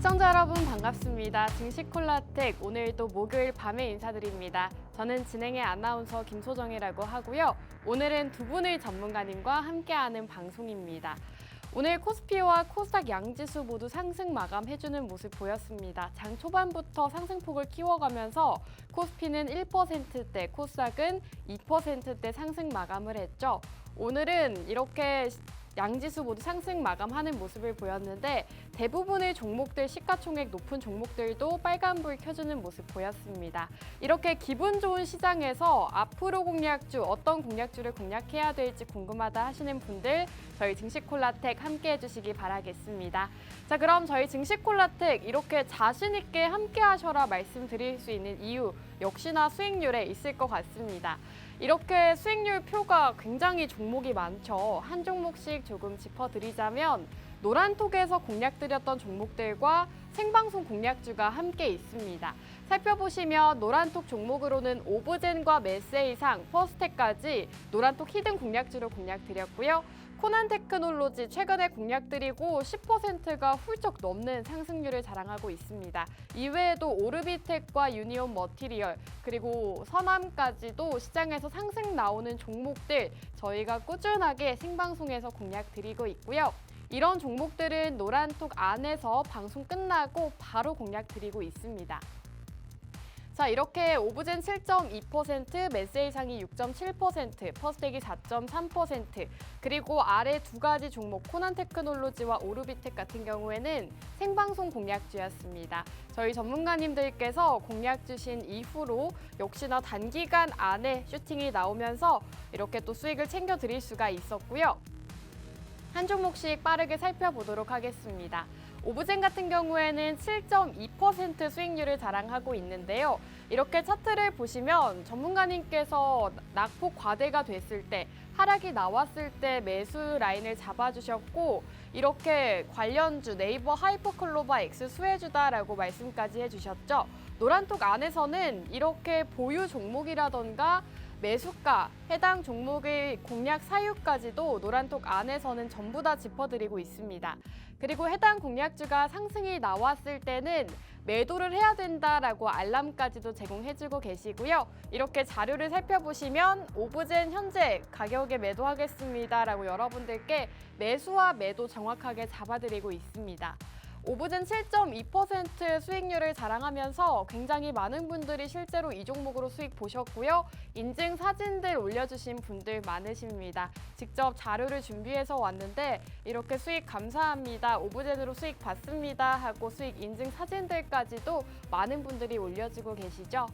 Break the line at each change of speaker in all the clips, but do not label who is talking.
시청자 여러분 반갑습니다. 증시콜라텍 오늘도 목요일 밤에 인사드립니다. 저는 진행의 아나운서 김소정이라고 하고요. 오늘은 두 분의 전문가님과 함께하는 방송입니다. 오늘 코스피와 코스닥 양지수 모두 상승 마감해주는 모습 보였습니다. 장 초반부터 상승폭을 키워가면서 코스피는 1%대, 코스닥은 2%대 상승 마감을 했죠. 오늘은 이렇게 양지수 모두 상승 마감하는 모습을 보였는데 대부분의 종목들 시가총액 높은 종목들도 빨간불 켜주는 모습 보였습니다. 이렇게 기분 좋은 시장에서 앞으로 공략주, 어떤 공략주를 공략해야 될지 궁금하다 하시는 분들 저희 증시콜라텍 함께 해주시기 바라겠습니다. 자, 그럼 저희 증시콜라텍 이렇게 자신 있게 함께 하셔라 말씀드릴 수 있는 이유 역시나 수익률에 있을 것 같습니다. 이렇게 수익률 표가 굉장히 종목이 많죠. 한 종목씩 조금 짚어드리자면 노란톡에서 공략드렸던 종목들과 생방송 공략주가 함께 있습니다. 살펴보시면 노란톡 종목으로는 오브젠과 메세이상, 퍼스텍까지 노란톡 히든 공략주로 공략드렸고요. 코난테크놀로지 최근에 공략드리고 10%가 훌쩍 넘는 상승률을 자랑하고 있습니다. 이외에도 오르비텍과 유니온 머티리얼 그리고 서남까지도 시장에서 상승 나오는 종목들 저희가 꾸준하게 생방송에서 공략드리고 있고요. 이런 종목들은 노란톡 안에서 방송 끝나고 바로 공략드리고 있습니다. 자, 이렇게 오브젠 7.2%, 메세이상이 6.7%, 퍼스텍이 4.3%, 그리고 아래 두 가지 종목 코난테크놀로지와 오르비텍 같은 경우에는 생방송 공략주였습니다. 저희 전문가님들께서 공략 주신 이후로 역시나 단기간 안에 슈팅이 나오면서 이렇게 또 수익을 챙겨드릴 수가 있었고요. 한 종목씩 빠르게 살펴보도록 하겠습니다. 오브젠 같은 경우에는 7.2% 수익률을 자랑하고 있는데요. 이렇게 차트를 보시면 전문가님께서 낙폭 과대가 됐을 때, 하락이 나왔을 때 매수 라인을 잡아주셨고 이렇게 관련주 네이버 하이퍼클로바 X 수혜주다라고 말씀까지 해주셨죠. 노란톡 안에서는 이렇게 보유 종목이라던가 매수가, 해당 종목의 공략 사유까지도 노란톡 안에서는 전부 다 짚어드리고 있습니다. 그리고 해당 공략주가 상승이 나왔을 때는 매도를 해야 된다라고 알람까지도 제공해주고 계시고요. 이렇게 자료를 살펴보시면 오브젠 현재 가격에 매도하겠습니다라고 여러분들께 매수와 매도 정확하게 잡아드리고 있습니다. 오브젠 7.2% 수익률을 자랑하면서 굉장히 많은 분들이 실제로 이 종목으로 수익 보셨고요. 인증 사진들 올려주신 분들 많으십니다. 직접 자료를 준비해서 왔는데 이렇게 수익 감사합니다. 오브젠으로 수익 받습니다 하고 수익 인증 사진들까지도 많은 분들이 올려주고 계시죠.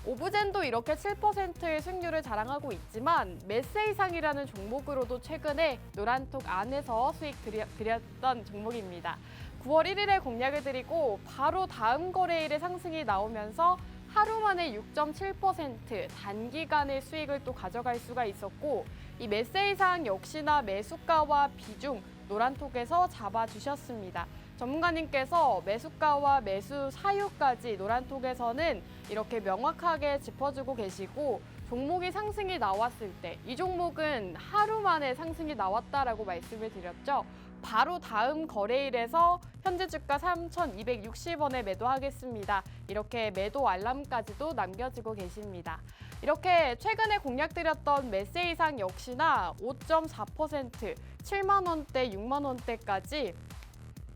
오브젠도 이렇게 7%의 수익률을 자랑하고 있지만 메세이상이라는 종목으로도 최근에 노란톡 안에서 수익 드렸던 종목입니다. 9월 1일에 공략을 드리고 바로 다음 거래일에 상승이 나오면서 하루 만에 6.7% 단기간의 수익을 또 가져갈 수가 있었고 이 메세이상 역시나 매수가와 비중 노란톡에서 잡아주셨습니다. 전문가님께서 매수가와 매수 사유까지 노란톡에서는 이렇게 명확하게 짚어주고 계시고 종목이 상승이 나왔을 때 이 종목은 하루 만에 상승이 나왔다라고 말씀을 드렸죠. 바로 다음 거래일에서 현재 주가 3,260원에 매도하겠습니다. 이렇게 매도 알람까지도 남겨주고 계십니다. 이렇게 최근에 공략드렸던 메세이상 역시나 5.4%, 7만 원대, 6만 원대까지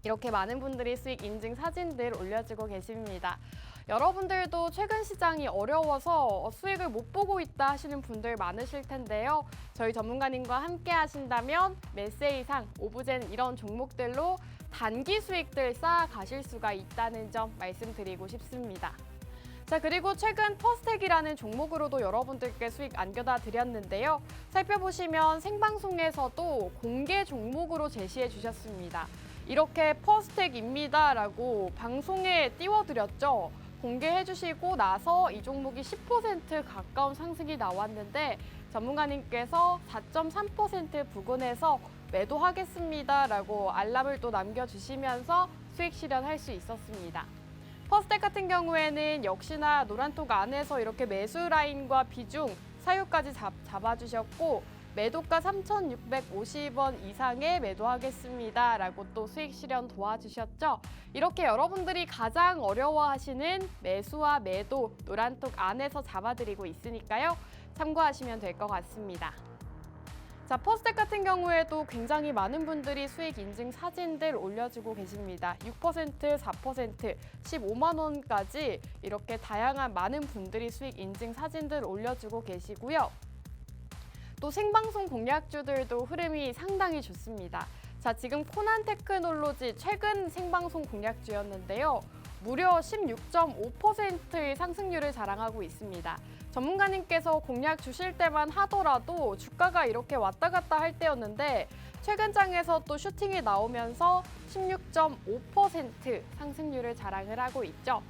이렇게 많은 분들이 수익 인증 사진들 올려주고 계십니다. 여러분들도 최근 시장이 어려워서 수익을 못 보고 있다 하시는 분들 많으실 텐데요. 저희 전문가님과 함께 하신다면 메세이상, 오브젠 이런 종목들로 단기 수익들 쌓아가실 수가 있다는 점 말씀드리고 싶습니다. 자, 그리고 최근 퍼스텍이라는 종목으로도 여러분들께 수익 안겨다 드렸는데요. 살펴보시면 생방송에서도 공개 종목으로 제시해 주셨습니다. 이렇게 퍼스텍입니다라고 방송에 띄워드렸죠. 공개해 주시고 나서 이 종목이 10% 가까운 상승이 나왔는데 전문가님께서 4.3% 부근에서 매도하겠습니다라고 알람을 또 남겨주시면서 수익 실현할 수 있었습니다. 퍼스텍 같은 경우에는 역시나 노란톡 안에서 이렇게 매수 라인과 비중, 사유까지 잡아주셨고 매도가 3,650원 이상에 매도하겠습니다. 라고 또 수익 실현 도와주셨죠. 이렇게 여러분들이 가장 어려워하시는 매수와 매도 노란톡 안에서 잡아드리고 있으니까요. 참고하시면 될 것 같습니다. 자, 퍼스텍 같은 경우에도 굉장히 많은 분들이 수익 인증 사진들 올려주고 계십니다. 6%, 4%, 15만 원까지 이렇게 다양한 많은 분들이 수익 인증 사진들 올려주고 계시고요. 또 생방송 공략주들도 흐름이 상당히 좋습니다. 자, 지금 코난테크놀로지 최근 생방송 공략주였는데요. 무려 16.5%의 상승률을 자랑하고 있습니다. 전문가님께서 공략 주실 때만 하더라도 주가가 이렇게 왔다 갔다 할 때였는데 최근 장에서 또 슈팅이 나오면서 16.5% 상승률을 자랑을 하고 있죠.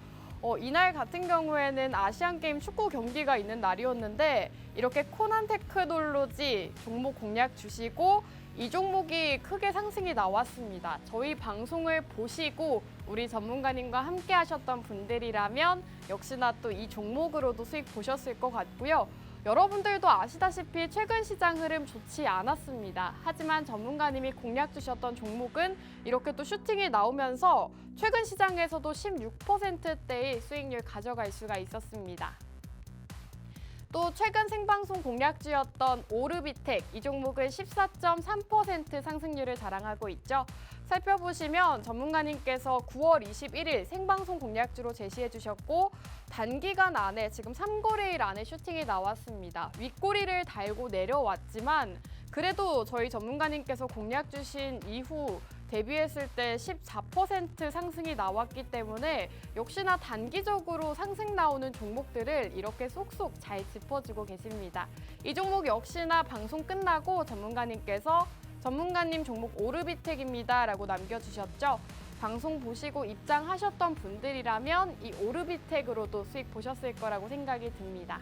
이날 같은 경우에는 아시안게임 축구 경기가 있는 날이었는데 이렇게 코난테크놀로지 종목 공략 주시고 이 종목이 크게 상승이 나왔습니다. 저희 방송을 보시고 우리 전문가님과 함께 하셨던 분들이라면 역시나 또 이 종목으로도 수익 보셨을 것 같고요. 여러분들도 아시다시피 최근 시장 흐름 좋지 않았습니다. 하지만 전문가님이 공략 주셨던 종목은 이렇게 또 슈팅이 나오면서 최근 시장에서도 16%대의 수익률 가져갈 수가 있었습니다. 또 최근 생방송 공략주였던 오르비텍, 이 종목은 14.3% 상승률을 자랑하고 있죠. 살펴보시면 전문가님께서 9월 21일 생방송 공략주로 제시해 주셨고 단기간 안에 지금 3거래일 안에 슈팅이 나왔습니다. 윗꼬리를 달고 내려왔지만 그래도 저희 전문가님께서 공략 주신 이후 대비했을 때 14% 상승이 나왔기 때문에 역시나 단기적으로 상승 나오는 종목들을 이렇게 쏙쏙 잘 짚어주고 계십니다. 이 종목 역시나 방송 끝나고 전문가님께서 전문가님 종목 오르비텍입니다 라고 남겨주셨죠. 방송 보시고 입장하셨던 분들이라면 이 오르비텍으로도 수익 보셨을 거라고 생각이 듭니다.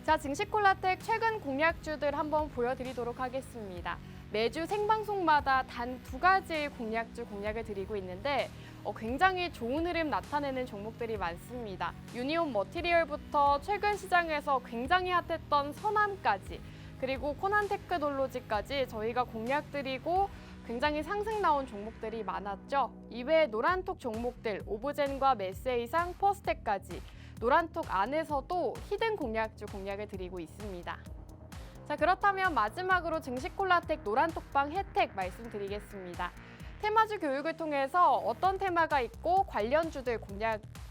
자, 증시콜라텍 최근 공략주들 한번 보여드리도록 하겠습니다. 매주 생방송마다 단 2가지의 공략주 공략을 드리고 있는데 굉장히 좋은 흐름 나타내는 종목들이 많습니다. 유니온 머티리얼부터 최근 시장에서 굉장히 핫했던 서남까지 그리고 코난테크놀로지까지 저희가 공략드리고 굉장히 상승 나온 종목들이 많았죠. 이외에 노란톡 종목들 오브젠과 메세이상, 퍼스텍까지 노란톡 안에서도 히든 공략주 공략을 드리고 있습니다. 자, 그렇다면 마지막으로 증시콜라텍 노란톡방 혜택 말씀드리겠습니다. 테마주 교육을 통해서 어떤 테마가 있고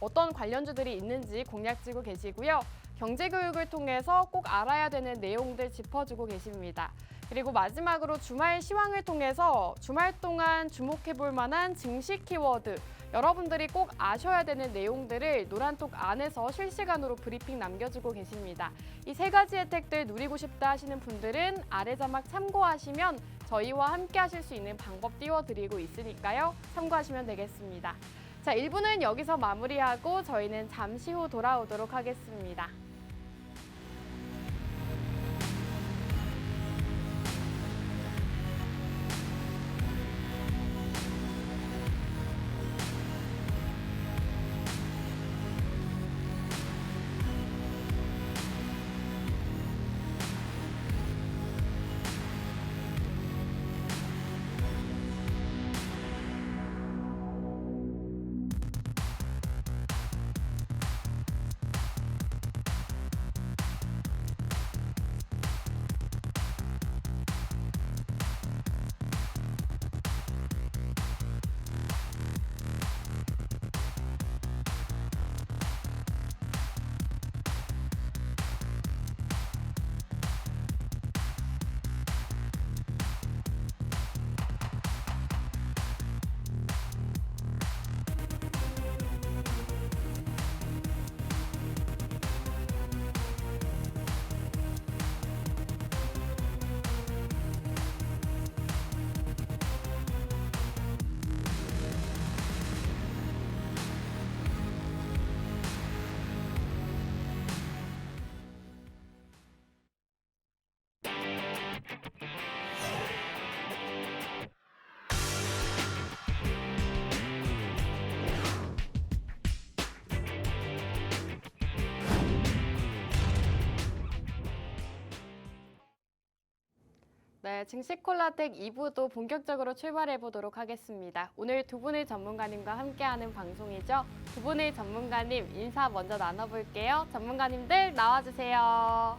어떤 관련주들이 있는지 공략지고 계시고요. 경제교육을 통해서 꼭 알아야 되는 내용들 짚어주고 계십니다. 그리고 마지막으로 주말 시황을 통해서 주말 동안 주목해볼 만한 증시 키워드, 여러분들이 꼭 아셔야 되는 내용들을 노란톡 안에서 실시간으로 브리핑 남겨주고 계십니다. 이 3가지 혜택들 누리고 싶다 하시는 분들은 아래 자막 참고하시면 저희와 함께 하실 수 있는 방법 띄워드리고 있으니까요. 참고하시면 되겠습니다. 자, 1부는 여기서 마무리하고 저희는 잠시 후 돌아오도록 하겠습니다. 네, 증시 콜라텍 2부도 본격적으로 출발해 보도록 하겠습니다. 오늘 두 분의 전문가님과 함께하는 방송이죠. 두 분의 전문가님 인사 먼저 나눠볼게요. 전문가님들 나와주세요.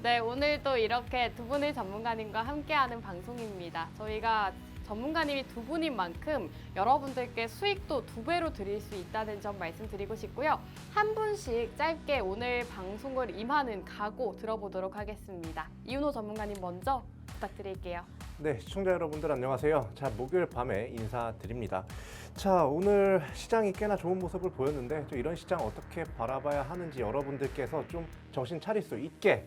네, 오늘도 이렇게 두 분의 전문가님과 함께하는 방송입니다. 저희가 전문가님이 두 분인 만큼 여러분들께 수익도 2배로 드릴 수 있다는 점 말씀드리고 싶고요. 한 분씩 짧게 오늘 방송을 임하는 각오 들어보도록 하겠습니다. 이윤호 전문가님 먼저 부탁드릴게요.
네, 시청자 여러분들 안녕하세요. 자, 목요일 밤에 인사드립니다. 자, 오늘 시장이 꽤나 좋은 모습을 보였는데 또 이런 시장 어떻게 바라봐야 하는지 여러분들께서 좀 정신 차릴 수 있게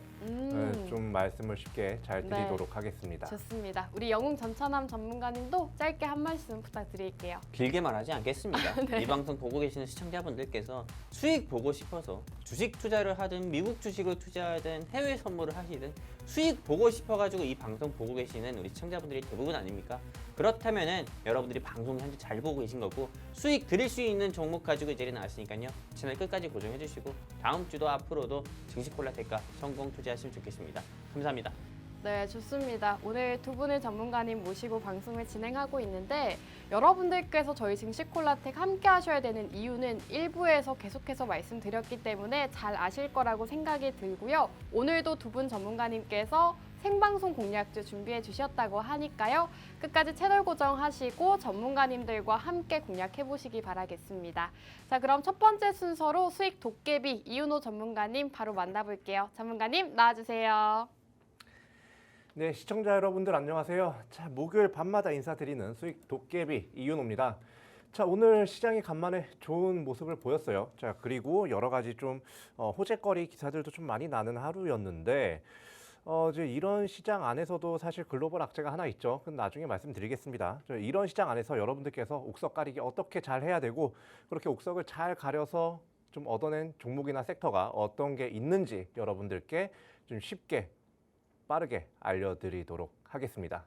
좀 말씀을 쉽게 잘 드리도록 하겠습니다.
좋습니다. 우리 영웅 전천함 전문가님도 짧게 한 말씀 부탁드릴게요.
길게 말하지 않겠습니다.
네.
이 방송 보고 계시는 시청자분들께서 수익 보고 싶어서 주식 투자를 하든 미국 주식을 투자하든 해외 선물을 하시든 수익 보고 싶어가지고 이 방송 보고 계시는 우리 시청자분들이 대부분 아닙니까? 그렇다면은 여러분들이 방송 현재 잘 보고 계신 거고 수익 드릴 수 있는 종목 가지고 이 자리에 나왔으니까요. 채널 끝까지 고정해 주시고 다음 주도 앞으로도 증시 콜라텍과 성공 투자하시면 좋겠습니다. 감사합니다.
네, 좋습니다. 오늘 두 분의 전문가님 모시고 방송을 진행하고 있는데 여러분들께서 저희 증시콜라텍 함께 하셔야 되는 이유는 1부에서 계속해서 말씀드렸기 때문에 잘 아실 거라고 생각이 들고요. 오늘도 두 분 전문가님께서 생방송 공략주 준비해 주셨다고 하니까요. 끝까지 채널 고정하시고 전문가님들과 함께 공략해 보시기 바라겠습니다. 자, 그럼 첫 번째 순서로 수익 도깨비 이윤호 전문가님 바로 만나볼게요. 전문가님 나와주세요.
네, 시청자 여러분들 안녕하세요. 자, 목요일 밤마다 인사드리는 수익 도깨비 이윤호입니다. 자, 오늘 시장이 간만에 좋은 모습을 보였어요. 자, 그리고 여러 가지 좀 호재거리 기사들도 좀 많이 나는 하루였는데 이제 이런 시장 안에서도 사실 글로벌 악재가 하나 있죠. 그건 나중에 말씀드리겠습니다. 이런 시장 안에서 여러분들께서 옥석 가리기 어떻게 잘 해야 되고 그렇게 옥석을 잘 가려서 좀 얻어낸 종목이나 섹터가 어떤 게 있는지 여러분들께 좀 쉽게 빠르게 알려드리도록 하겠습니다.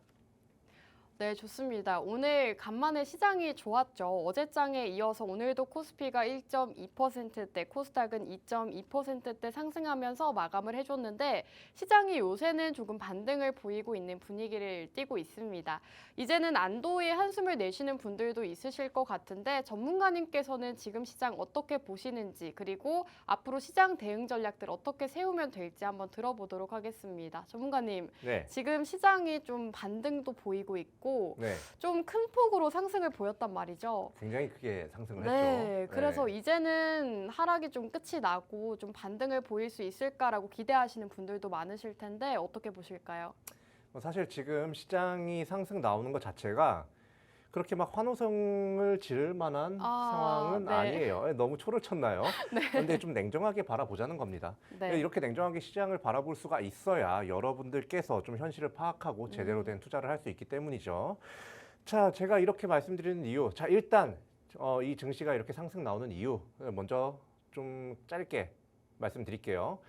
네, 좋습니다. 오늘 간만에 시장이 좋았죠. 어제장에 이어서 오늘도 코스피가 1.2%대, 코스닥은 2.2%대 상승하면서 마감을 해줬는데 시장이 요새는 조금 반등을 보이고 있는 분위기를 띠고 있습니다. 이제는 안도의 한숨을 내쉬는 분들도 있으실 것 같은데 전문가님께서는 지금 시장 어떻게 보시는지 그리고 앞으로 시장 대응 전략들 어떻게 세우면 될지 한번 들어보도록 하겠습니다. 전문가님,
네.
지금 시장이 좀 반등도 보이고 있고
네.
좀 큰 폭으로 상승을 보였단 말이죠.
굉장히 크게 상승을
네,
했죠.
그래서
네.
이제는 하락이 좀 끝이 나고 좀 반등을 보일 수 있을까라고 기대하시는 분들도 많으실 텐데 어떻게 보실까요?
사실 지금 시장이 상승 나오는 것 자체가 그렇게 막 환호성을 지를 만한 상황은
네.
아니에요. 너무 초를 쳤나요? 그런데 좀 냉정하게 바라보자는 겁니다.
네.
이렇게 냉정하게 시장을 바라볼 수가 있어야 여러분들께서 좀 현실을 파악하고 제대로 된 투자를 할 수 있기 때문이죠. 자, 제가 이렇게 말씀드리는 이유. 자, 일단 이 증시가 이렇게 상승 나오는 이유 먼저 좀 짧게 말씀드릴게요.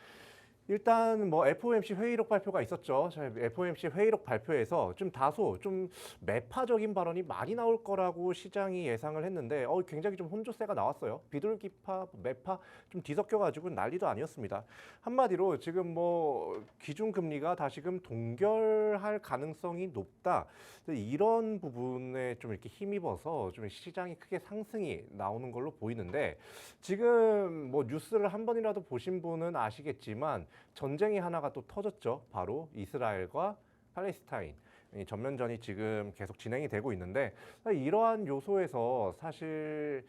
일단 뭐 FOMC 회의록 발표가 있었죠. FOMC 회의록 발표에서 좀 다소 좀 매파적인 발언이 많이 나올 거라고 시장이 예상을 했는데 굉장히 좀 혼조세가 나왔어요. 비둘기파, 매파 좀 뒤섞여가지고 난리도 아니었습니다. 한마디로 지금 뭐 기준금리가 다시금 동결할 가능성이 높다. 이런 부분에 좀 이렇게 힘입어서 좀 시장이 크게 상승이 나오는 걸로 보이는데 지금 뭐 뉴스를 한 번이라도 보신 분은 아시겠지만 전쟁이 하나가 또 터졌죠. 바로 이스라엘과 팔레스타인. 이 전면전이 지금 계속 진행이 되고 있는데 이러한 요소에서 사실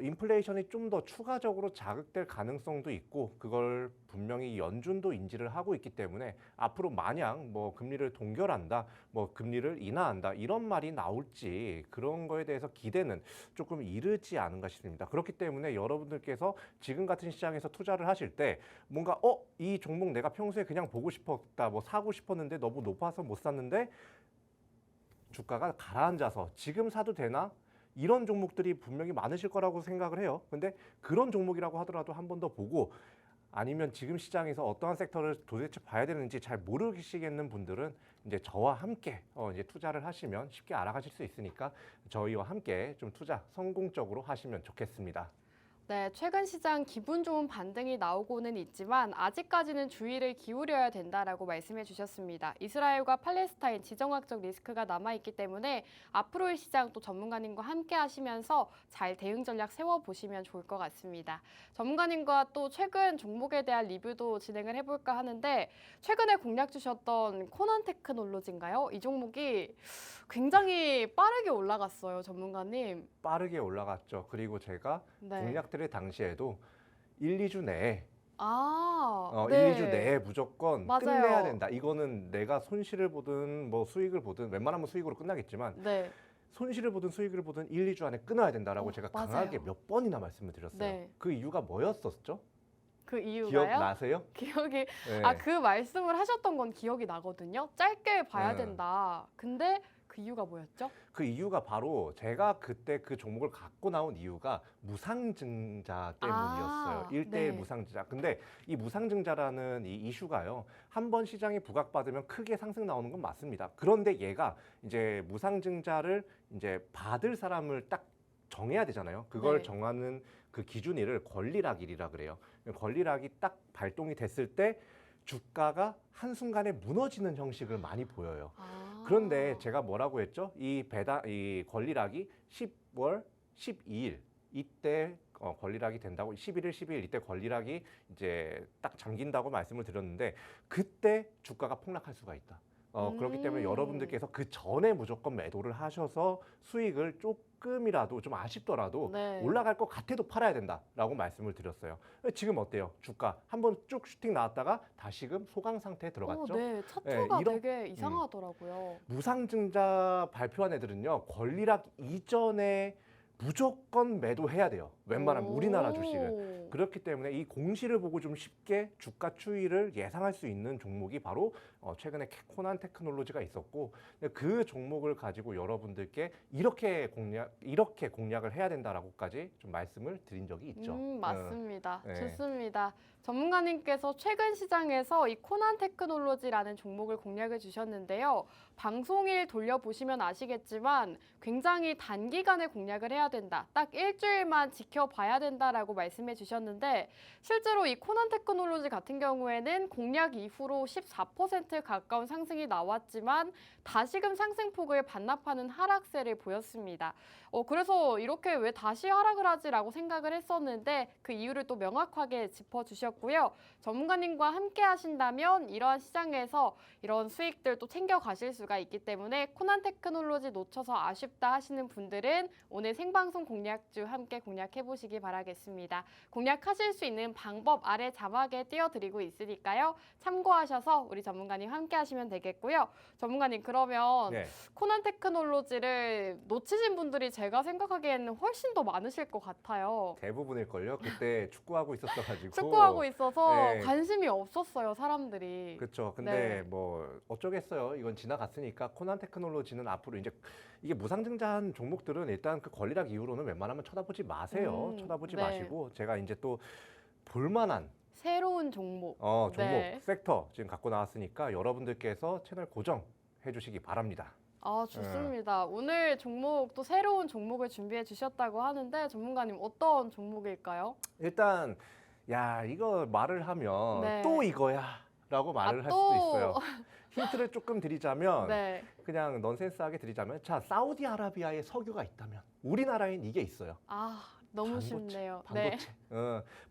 인플레이션이 좀 더 추가적으로 자극될 가능성도 있고 그걸 분명히 연준도 인지를 하고 있기 때문에 앞으로 마냥 뭐 금리를 동결한다, 뭐 금리를 인하한다 이런 말이 나올지 그런 거에 대해서 기대는 조금 이르지 않은가 싶습니다. 그렇기 때문에 여러분들께서 지금 같은 시장에서 투자를 하실 때 뭔가 이 종목 내가 평소에 그냥 보고 싶었다, 뭐 사고 싶었는데 너무 높아서 못 샀는데 주가가 가라앉아서 지금 사도 되나? 이런 종목들이 분명히 많으실 거라고 생각을 해요. 근데 그런 종목이라고 하더라도 한 번 더 보고 아니면 지금 시장에서 어떠한 섹터를 도대체 봐야 되는지 잘 모르시겠는 분들은 이제 저와 함께 이제 투자를 하시면 쉽게 알아가실 수 있으니까 저희와 함께 좀 투자 성공적으로 하시면 좋겠습니다.
네, 최근 시장 기분 좋은 반등이 나오고는 있지만 아직까지는 주의를 기울여야 된다라고 말씀해 주셨습니다. 이스라엘과 팔레스타인 지정학적 리스크가 남아있기 때문에 앞으로의 시장 또 전문가님과 함께 하시면서 잘 대응 전략 세워보시면 좋을 것 같습니다. 전문가님과 또 최근 종목에 대한 리뷰도 진행을 해볼까 하는데 최근에 공략 주셨던 코난 테크놀로지인가요? 이 종목이 굉장히 빠르게 올라갔어요, 전문가님.
빠르게 올라갔죠. 그리고 제가
네.
공략들의 당시에도 1, 2주 내에
아,
1, 2주 내에 무조건
맞아요.
끝내야 된다. 이거는 내가 손실을 보든 뭐 수익을 보든 웬만하면 수익으로 끝나겠지만
네.
손실을 보든 수익을 보든 1, 2주 안에 끊어야 된다라고 제가
맞아요.
강하게 몇 번이나 말씀을 드렸어요.
네.
그 이유가 뭐였었죠?
그 이유가요?
기억나세요?
기억이
네.
그 말씀을 하셨던 건 기억이 나거든요. 짧게 봐야
네.
된다. 근데 그 이유가 뭐였죠?
그 이유가 바로 제가 그때 그 종목을 갖고 나온 이유가 무상증자 때문이었어요. 1대1
네.
무상증자. 근데 이 무상증자라는 이 이슈가요. 한 번 시장이 부각받으면 크게 상승 나오는 건 맞습니다. 그런데 얘가 이제 무상증자를 이제 받을 사람을 딱 정해야 되잖아요. 그걸
네.
정하는 그 기준일을 권리락일이라 그래요. 권리락이 딱 발동이 됐을 때 주가가 한순간에 무너지는 형식을 많이 보여요. 그런데 제가 뭐라고 했죠? 이 권리락이 10월 12일 이때 권리락이 된다고 11일, 12일 이때 권리락이 이제 딱 잠긴다고 말씀을 드렸는데 그때 주가가 폭락할 수가 있다. 그렇기 때문에 여러분들께서 그 전에 무조건 매도를 하셔서 수익을 조금이라도 좀 아쉽더라도
네.
올라갈 것 같아도 팔아야 된다라고 말씀을 드렸어요. 지금 어때요? 주가 한번 쭉 슈팅 나왔다가 다시금 소강 상태에 들어갔죠.
네, 차트가
네,
되게 이상하더라고요.
무상증자 발표한 애들은요. 권리락 이전에 무조건 매도해야 돼요. 웬만하면 우리나라 주식은. 그렇기 때문에 이 공시를 보고 좀 쉽게 주가 추이를 예상할 수 있는 종목이 바로 최근에 코난 테크놀로지가 있었고 그 종목을 가지고 여러분들께 이렇게 공략을 해야 된다라고까지 좀 말씀을 드린 적이 있죠.
맞습니다.
네.
좋습니다. 전문가님께서 최근 시장에서 이 코난 테크놀로지라는 종목을 공략해 주셨는데요. 방송일 돌려보시면 아시겠지만 굉장히 단기간에 공략을 해야 된다. 딱 일주일만 지켜봐야 된다라고 말씀해 주셨는데 실제로 이 코난 테크놀로지 같은 경우에는 공략 이후로 14% 가까운 상승이 나왔지만 다시금 상승폭을 반납하는 하락세를 보였습니다. 그래서 이렇게 왜 다시 하락을 하지라고 생각을 했었는데 그 이유를 또 명확하게 짚어주셨고요. 전문가님과 함께 하신다면 이러한 시장에서 이런 수익들 또 챙겨가실 수가 있기 때문에 코난 테크놀로지 놓쳐서 아쉽다 하시는 분들은 오늘 생방송 공략주 함께 공략해보시기 바라겠습니다. 공략하실 수 있는 방법 아래 자막에 띄워드리고 있으니까요. 참고하셔서 우리 전문가님 함께 하시면 되겠고요. 전문가님 그러면
네.
코난 테크놀로지를 놓치신 분들이 제가 생각하기에는 훨씬 더 많으실 것 같아요.
대부분일걸요. 그때 축구하고 있었어가지고.
축구하고 있어서
네.
관심이 없었어요, 사람들이.
그렇죠. 근데
네.
뭐 어쩌겠어요. 이건 지나갔으니까 코난 테크놀로지는 앞으로 이제 이게 무상증자한 종목들은 일단 그 권리락 이후로는 웬만하면 쳐다보지 마세요. 쳐다보지
네.
마시고 제가 이제 또 볼만한
새로운 종목.
종목,
네.
섹터 지금 갖고 나왔으니까 여러분들께서 채널 고정해 주시기 바랍니다.
좋습니다. 오늘 종목 또 새로운 종목을 준비해 주셨다고 하는데 전문가님 어떤 종목일까요?
일단 야 이거 말을 하면
네.
또 이거야 라고 말을 할
또.
수도 있어요. 힌트를 조금 드리자면
네.
그냥 넌센스하게 드리자면 자 사우디아라비아에 석유가 있다면 우리나라엔 이게 있어요.
너무
반도체,
쉽네요.
반도체.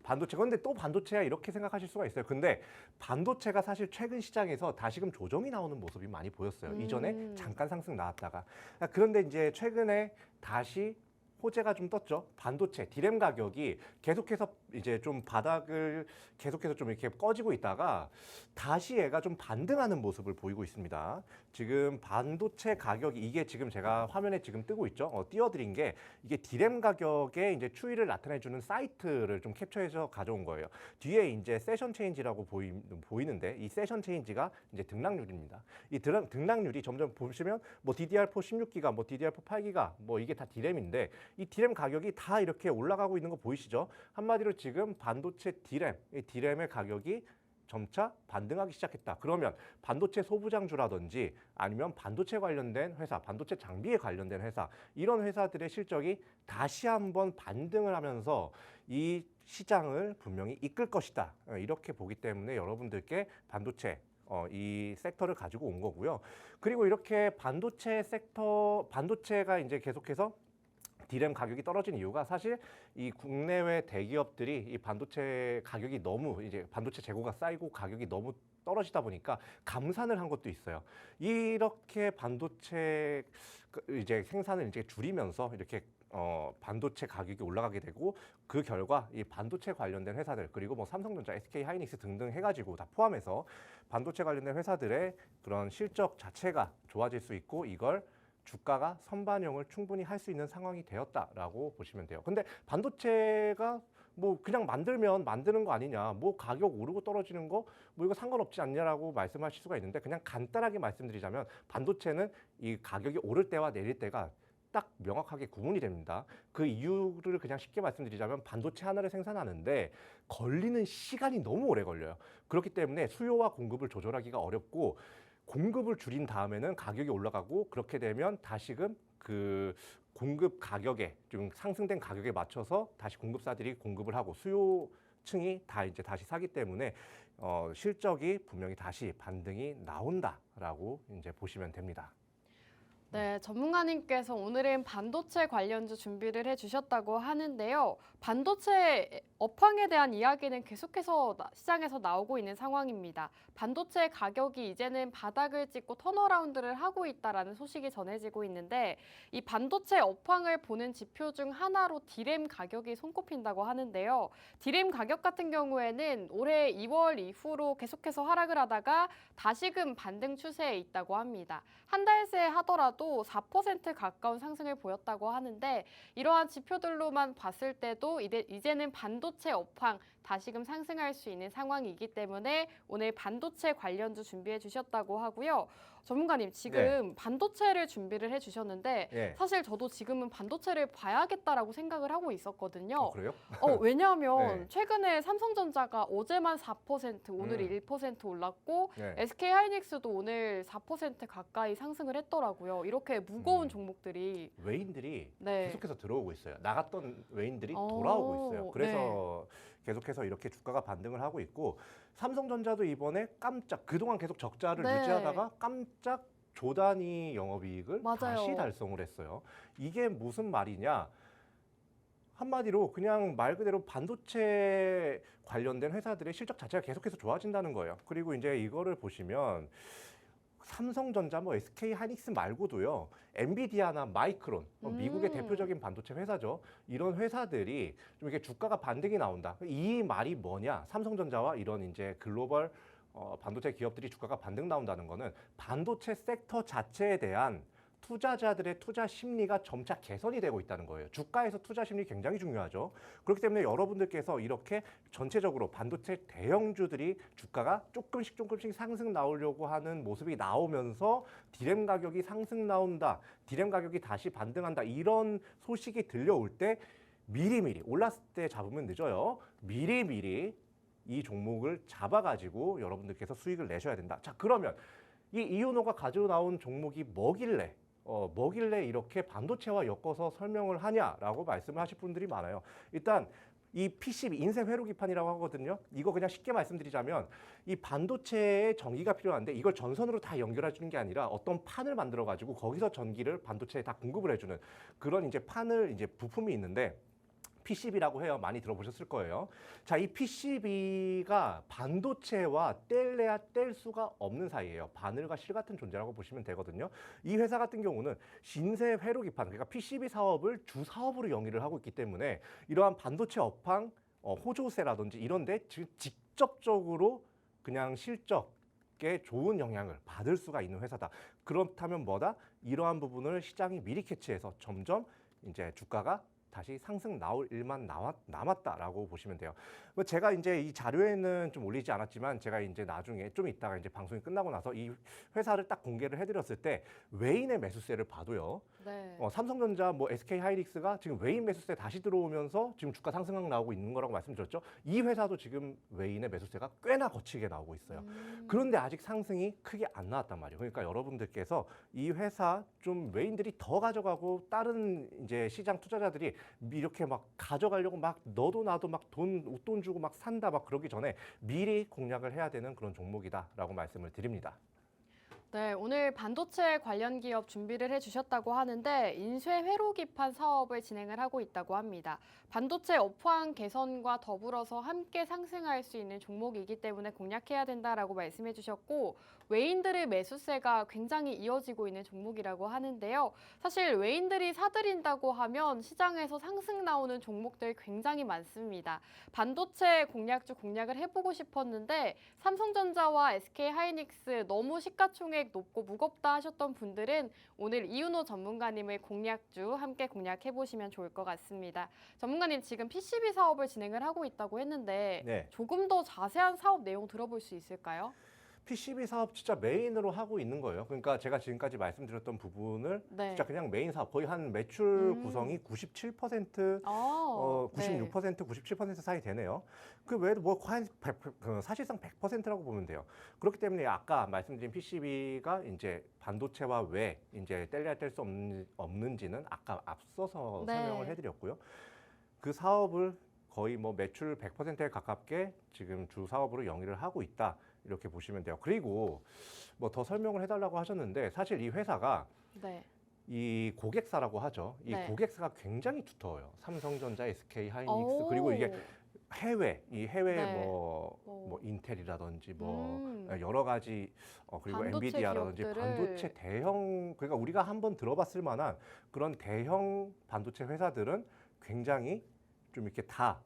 반도체. 근데 또 반도체야 이렇게 생각하실 수가 있어요. 근데 반도체가 사실 최근 시장에서 다시금 조정이 나오는 모습이 많이 보였어요. 이전에 잠깐 상승 나왔다가. 그런데 이제 최근에 다시 호재가 좀 떴죠. 반도체, 디램 가격이 계속해서 이제 좀 바닥을 계속해서 좀 이렇게 꺼지고 있다가 다시 얘가 좀 반등하는 모습을 보이고 있습니다. 지금 반도체 가격이 이게 지금 제가 화면에 지금 뜨고 있죠. 띄워드린 게 이게 디램 가격의 이제 추이를 나타내주는 사이트를 좀 캡처해서 가져온 거예요. 뒤에 이제 세션 체인지라고 보이는데 이 세션 체인지가 이제 등락률입니다. 이 등락률이 점점 보시면 뭐 DDR4 16기가, 뭐 DDR4 8기가, 뭐 이게 다 디램인데 이 디램 가격이 다 이렇게 올라가고 있는 거 보이시죠? 한마디로 지금 반도체 디램, 이 디램의 가격이 점차 반등하기 시작했다. 그러면 반도체 소부장주라든지 아니면 반도체 관련된 회사, 반도체 장비에 관련된 회사, 이런 회사들의 실적이 다시 한번 반등을 하면서 이 시장을 분명히 이끌 것이다. 이렇게 보기 때문에 여러분들께 반도체 이 섹터를 가지고 온 거고요. 그리고 이렇게 반도체 섹터, 반도체가 이제 계속해서 디램 가격이 떨어진 이유가 사실 이 국내외 대기업들이 이 반도체 가격이 너무 이제 반도체 재고가 쌓이고 가격이 너무 떨어지다 보니까 감산을 한 것도 있어요. 이렇게 반도체 이제 생산을 이제 줄이면서 이렇게 반도체 가격이 올라가게 되고 그 결과 이 반도체 관련된 회사들 그리고 뭐 삼성전자, SK 하이닉스 등등 해가지고 다 포함해서 반도체 관련된 회사들의 그런 실적 자체가 좋아질 수 있고 이걸 주가가 선반영을 충분히 할 수 있는 상황이 되었다라고 보시면 돼요. 근데 반도체가 뭐 그냥 만들면 만드는 거 아니냐, 뭐 가격 오르고 떨어지는 거 뭐 이거 상관없지 않냐라고 말씀하실 수가 있는데 그냥 간단하게 말씀드리자면 반도체는 이 가격이 오를 때와 내릴 때가 딱 명확하게 구분이 됩니다. 그 이유를 그냥 쉽게 말씀드리자면 반도체 하나를 생산하는데 걸리는 시간이 너무 오래 걸려요. 그렇기 때문에 수요와 공급을 조절하기가 어렵고 공급을 줄인 다음에는 가격이 올라가고 그렇게 되면 다시금 그 공급 가격에 좀 상승된 가격에 맞춰서 다시 공급사들이 공급을 하고 수요층이 다 이제 다시 사기 때문에 실적이 분명히 다시 반등이 나온다라고 이제 보시면 됩니다.
네, 전문가님께서 오늘은 반도체 관련주 준비를 해주셨다고 하는데요. 반도체 업황에 대한 이야기는 계속해서 시장에서 나오고 있는 상황입니다. 반도체 가격이 이제는 바닥을 찍고 턴어라운드를 하고 있다라는 소식이 전해지고 있는데 이 반도체 업황을 보는 지표 중 하나로 디램 가격이 손꼽힌다고 하는데요. 디램 가격 같은 경우에는 올해 2월 이후로 계속해서 하락을 하다가 다시금 반등 추세에 있다고 합니다. 한 달 새 하더라도 4% 가까운 상승을 보였다고 하는데 이러한 지표들로만 봤을 때도 이제는 반도체 업황 다시금 상승할 수 있는 상황이기 때문에 오늘 반도체 관련주 준비해 주셨다고 하고요. 전문가님 지금 반도체를 준비를 해주셨는데 사실 저도 지금은 반도체를 봐야겠다라고 생각을 하고 있었거든요.
그래요?
왜냐하면
네.
최근에 삼성전자가 어제만 4% 오늘 1% 올랐고 SK 하이닉스도 오늘 4% 가까이 상승을 했더라고요. 이렇게 무거운 종목들이
외인들이
네.
계속해서 들어오고 있어요. 나갔던 외인들이 돌아오고 있어요. 그래서 계속해서 이렇게 주가가 반등을 하고 있고 삼성전자도 이번에 깜짝 그동안 계속 적자를 유지하다가 깜짝 조단위 영업이익을 다시 달성을 했어요. 이게 무슨 말이냐? 한마디로 그냥 말 그대로 반도체 관련된 회사들의 실적 자체가 계속해서 좋아진다는 거예요. 그리고 이제 이거를 보시면 삼성전자, 뭐 SK 하이닉스 말고도요, 엔비디아나 마이크론, 미국의 대표적인 반도체 회사죠. 이런 회사들이 좀 이렇게 주가가 반등이 나온다. 이 말이 뭐냐? 삼성전자와 이런 이제 글로벌 반도체 기업들이 주가가 반등 나온다는 거는 반도체 섹터 자체에 대한 투자자들의 투자 심리가 점차 개선이 되고 있다는 거예요. 주가에서 투자 심리 굉장히 중요하죠. 그렇기 때문에 여러분들께서 이렇게 전체적으로 반도체 대형주들이 주가가 조금씩 상승 나오려고 하는 모습이 나오면서 디램 가격이 상승 나온다, 디램 가격이 다시 반등한다, 이런 소식이 들려올 때 미리미리 올랐을 때 잡으면 늦어요. 미리미리 이 종목을 잡아가지고 여러분들께서 수익을 내셔야 된다. 자, 그러면 이 이윤호가 가지고 나온 종목이 뭐길래 이렇게 반도체와 엮어서 설명을 하냐라고 말씀을 하실 분들이 많아요. 일단 이 PCB 인쇄 회로기판이라고 하거든요. 이거 그냥 쉽게 말씀드리자면 이 반도체에 전기가 필요한데 이걸 전선으로 다 연결해 주는 게 아니라 어떤 판을 만들어 가지고 거기서 전기를 반도체에 다 공급을 해주는 그런 이제 판을 이제 부품이 있는데 PCB라고 해요. 많이 들어보셨을 거예요. 자, 이 PCB가 반도체와 뗄래야 뗄 수가 없는 사이예요. 바늘과 실 같은 존재라고 보시면 되거든요. 이 회사 같은 경우는 신세 회로기판, 그러니까 PCB 사업을 주 사업으로 영위를 하고 있기 때문에 이러한 반도체 업황, 호조세라든지 이런 데 직접적으로 그냥 실적에 좋은 영향을 받을 수가 있는 회사다. 그렇다면 뭐다? 이러한 부분을 시장이 미리 캐치해서 점점 이제 주가가 다시 상승 나올 일만 남았다라고 보시면 돼요. 뭐 제가 이제 이 자료에는 좀 올리지 않았지만 제가 이제 나중에 좀 이따가 이제 방송이 끝나고 나서 이 회사를 딱 공개를 해드렸을 때 외인의 매수세를 봐도요.
네.
삼성전자, 뭐 SK하이닉스가 지금 외인 매수세 다시 들어오면서 지금 주가 상승각 나오고 있는 거라고 말씀드렸죠. 이 회사도 지금 외인의 매수세가 꽤나 거치게 나오고 있어요. 그런데 아직 상승이 크게 안 나왔단 말이에요. 그러니까 여러분들께서 이 회사 좀 외인들이 더 가져가고 다른 이제 시장 투자자들이 이렇게 막 가져가려고 막 너도 나도 막 웃돈 주고 막 산다 막 그러기 전에 미리 공략을 해야 되는 그런 종목이다라고 말씀을 드립니다.
네, 오늘 반도체 관련 기업 준비를 해주셨다고 하는데 인쇄 회로 기판 사업을 진행을 하고 있다고 합니다. 반도체 업황 개선과 더불어서 함께 상승할 수 있는 종목이기 때문에 공략해야 된다라고 말씀해 주셨고 외인들의 매수세가 굉장히 이어지고 있는 종목이라고 하는데요. 사실 외인들이 사들인다고 하면 시장에서 상승 나오는 종목들 굉장히 많습니다. 반도체 공략주 공략을 해보고 싶었는데 삼성전자와 SK하이닉스 너무 시가총액 높고 무겁다 하셨던 분들은 오늘 이윤호 전문가님의 공략주 함께 공략해 보시면 좋을 것 같습니다. 전문가님 지금 PCB 사업을 진행을 하고 있다고 했는데
네.
조금 더 자세한 사업 내용 들어볼 수 있을까요?
PCB 사업 진짜 메인으로 하고 있는 거예요. 그러니까 제가 지금까지 말씀드렸던 부분을
네.
진짜 그냥 메인 사업 거의 한 매출 구성이 97% 96%, 97% 사이 되네요. 그 외에도 뭐 거의 사실상 100%라고 보면 돼요. 그렇기 때문에 아까 말씀드린 PCB가 이제 반도체와 왜 이제 뗄래야 뗄 수 없는지는 아까 앞서서
네.
설명을 해드렸고요. 그 사업을 거의 뭐 매출 100%에 가깝게 지금 주 사업으로 영위를 하고 있다. 이렇게 보시면 돼요. 그리고 뭐 더 설명을 해달라고 하셨는데 사실 이 회사가
네.
이 고객사라고 하죠. 이
네.
고객사가 굉장히 두터워요. 삼성전자, SK하이닉스
오.
그리고 이게 해외
네.
뭐 인텔이라든지 뭐
음.
여러 가지 그리고
반도체
엔비디아라든지
기업들을-
반도체 대형 그러니까 우리가 한번 들어봤을 만한 그런 대형 반도체 회사들은 굉장히 좀 이렇게 다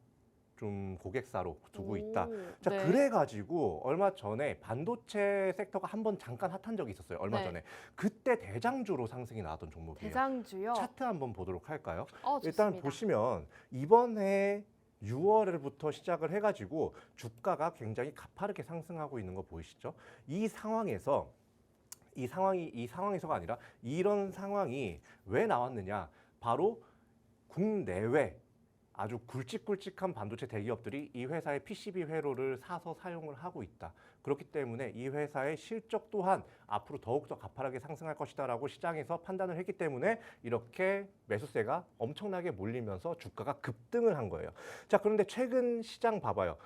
좀 고객사로 두고 있다. 자,
네.
그래가지고 얼마 전에 반도체 섹터가 한번 잠깐 핫한 적이 있었어요. 얼마
네.
전에. 그때 대장주로 상승이 나왔던 종목이에요.
대장주요.
차트 한번 보도록 할까요?
좋습니다.
일단 보시면 이번에 6월부터 시작을 해가지고 주가가 굉장히 가파르게 상승하고 있는 거 보이시죠? 이 상황에서가 아니라 이런 상황이 왜 나왔느냐? 바로 국내외 아주 굵직굵직한 반도체 대기업들이 이 회사의 PCB 회로를 사서 사용을 하고 있다. 그렇기 때문에 이 회사의 실적 또한 앞으로 더욱더 가파르게 상승할 것이다라고 시장에서 판단을 했기 때문에 이렇게 매수세가 엄청나게 몰리면서 주가가 급등을 한 거예요. 자, 그런데 최근 시장 봐봐요.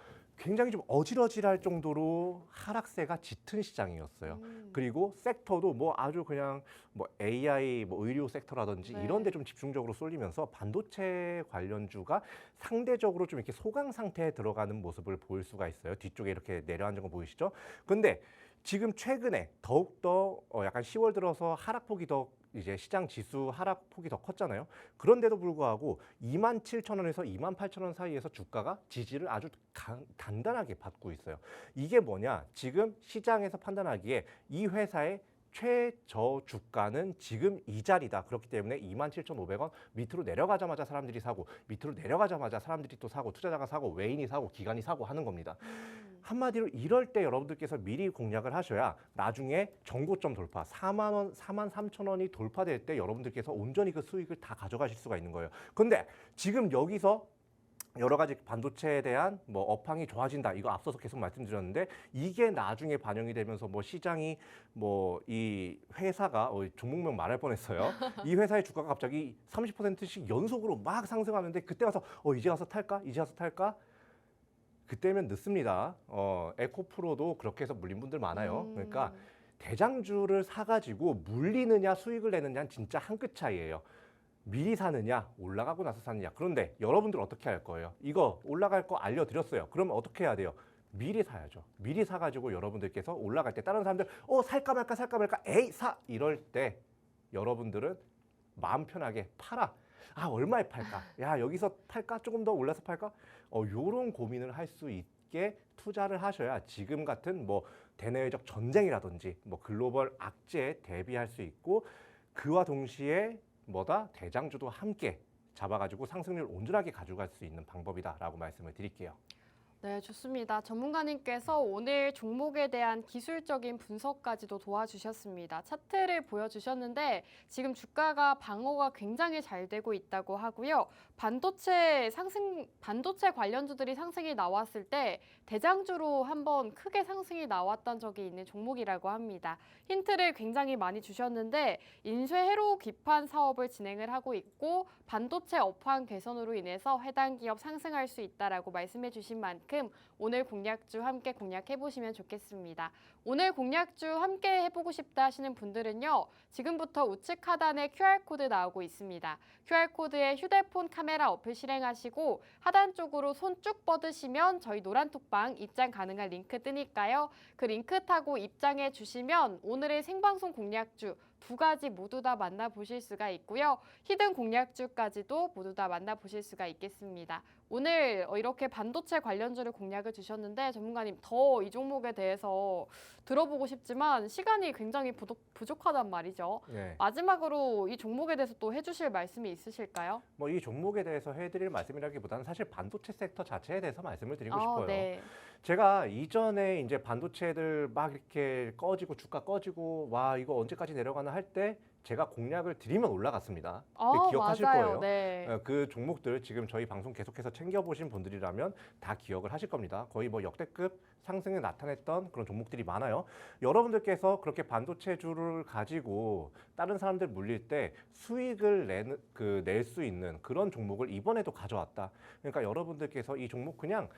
굉장히 좀 어질어질할 정도로 하락세가 짙은 시장이었어요. 그리고 섹터도 뭐 아주 그냥 뭐 AI, 뭐 의료 섹터라든지
네.
이런 데 좀 집중적으로 쏠리면서 반도체 관련주가 상대적으로 좀 이렇게 소강 상태에 들어가는 모습을 보일 수가 있어요. 뒤쪽에 이렇게 내려앉은 거 보이시죠? 근데 지금 최근에 더욱더 약간 10월 들어서 하락폭이 더 이제 시장 지수 하락폭이 더 컸잖아요. 그런데도 불구하고 27,000원에서 28,000원 사이에서 주가가 지지를 아주 단단하게 받고 있어요. 이게 뭐냐? 지금 시장에서 판단하기에 이 회사의 최저 주가는 지금 이 자리다. 그렇기 때문에 27,500원 밑으로 내려가자마자 사람들이 사고 밑으로 내려가자마자 사람들이 또 사고 투자자가 사고 외인이 사고 기관이 사고 하는 겁니다. 한마디로 이럴 때 여러분들께서 미리 공략을 하셔야 나중에 정고점 돌파 4만 원, 4만 3천 원이 돌파될 때 여러분들께서 온전히 그 수익을 다 가져가실 수가 있는 거예요. 근데 지금 여기서 여러 가지 반도체에 대한 뭐 업황이 좋아진다. 이거 앞서서 계속 말씀드렸는데 이게 나중에 반영이 되면서 뭐 시장이 뭐 이 회사가 종목명 말할 뻔했어요. 이 회사의 주가가 갑자기 30%씩 연속으로 막 상승하는데 그때 가서 이제 가서 탈까? 이제 가서 탈까? 그때면 늦습니다. 에코프로도 그렇게 해서 물린 분들 많아요. 그러니까 대장주를 사가지고 물리느냐 수익을 내느냐는 진짜 한 끗 차이예요. 미리 사느냐 올라가고 나서 사느냐. 그런데 여러분들 어떻게 할 거예요? 이거 올라갈 거 알려드렸어요. 그러면 어떻게 해야 돼요? 미리 사야죠. 미리 사가지고 여러분들께서 올라갈 때 다른 사람들 살까 말까 에이 사 이럴 때 여러분들은 마음 편하게 팔아. 얼마에 팔까? 야, 여기서 팔까? 조금 더 올라서 팔까? 요런 고민을 할 수 있게 투자를 하셔야 지금 같은 뭐 대내외적 전쟁이라든지 뭐 글로벌 악재에 대비할 수 있고 그와 동시에 대장주도 함께 잡아가지고 상승률 온전하게 가져갈 수 있는 방법이다라고 말씀을 드릴게요.
네, 좋습니다. 전문가님께서 오늘 종목에 대한 기술적인 분석까지도 도와주셨습니다. 차트를 보여주셨는데 지금 주가가 방어가 굉장히 잘 되고 있다고 하고요. 반도체 관련주들이 상승이 나왔을 때 대장주로 한번 크게 상승이 나왔던 적이 있는 종목이라고 합니다. 힌트를 굉장히 많이 주셨는데 인쇄 회로 기판 사업을 진행을 하고 있고 반도체 업황 개선으로 인해서 해당 기업 상승할 수 있다라고 말씀해 주신 만큼 오늘 공략주 함께 공략해 보시면 좋겠습니다. 오늘 공략주 함께 해보고 싶다 하시는 분들은요. 지금부터 우측 하단에 QR코드 나오고 있습니다. QR코드에 휴대폰 카메라 어플 실행하시고 하단 쪽으로 손 쭉 뻗으시면 저희 노란톡방 입장 가능한 링크 뜨니까요. 그 링크 타고 입장해 주시면 오늘의 생방송 공략주 2가지 모두 다 만나보실 수가 있고요. 히든 공략주까지도 모두 다 만나보실 수가 있겠습니다. 오늘 이렇게 반도체 관련주를 공략을 주셨는데 전문가님 더 이 종목에 대해서 들어보고 싶지만 시간이 굉장히 부족하단 말이죠.
네.
마지막으로 이 종목에 대해서 또 해주실 말씀이 있으실까요?
뭐 이 종목에 대해서 해드릴 말씀이라기보다는 사실 반도체 섹터 자체에 대해서 말씀을 드리고 싶어요.
네.
제가 이전에 이제 반도체들 막 이렇게 꺼지고 주가 꺼지고 와 이거 언제까지 내려가나 할 때 제가 공략을 드리면 올라갔습니다. 기억하실
맞아요.
거예요.
네.
그 종목들 지금 저희 방송 계속해서 챙겨보신 분들이라면 다 기억을 하실 겁니다. 거의 뭐 역대급 상승을 나타냈던 그런 종목들이 많아요. 여러분들께서 그렇게 반도체주를 가지고 다른 사람들 물릴 때 수익을 낼 수 있는 그런 종목을 이번에도 가져왔다. 그러니까 여러분들께서 이 종목 그냥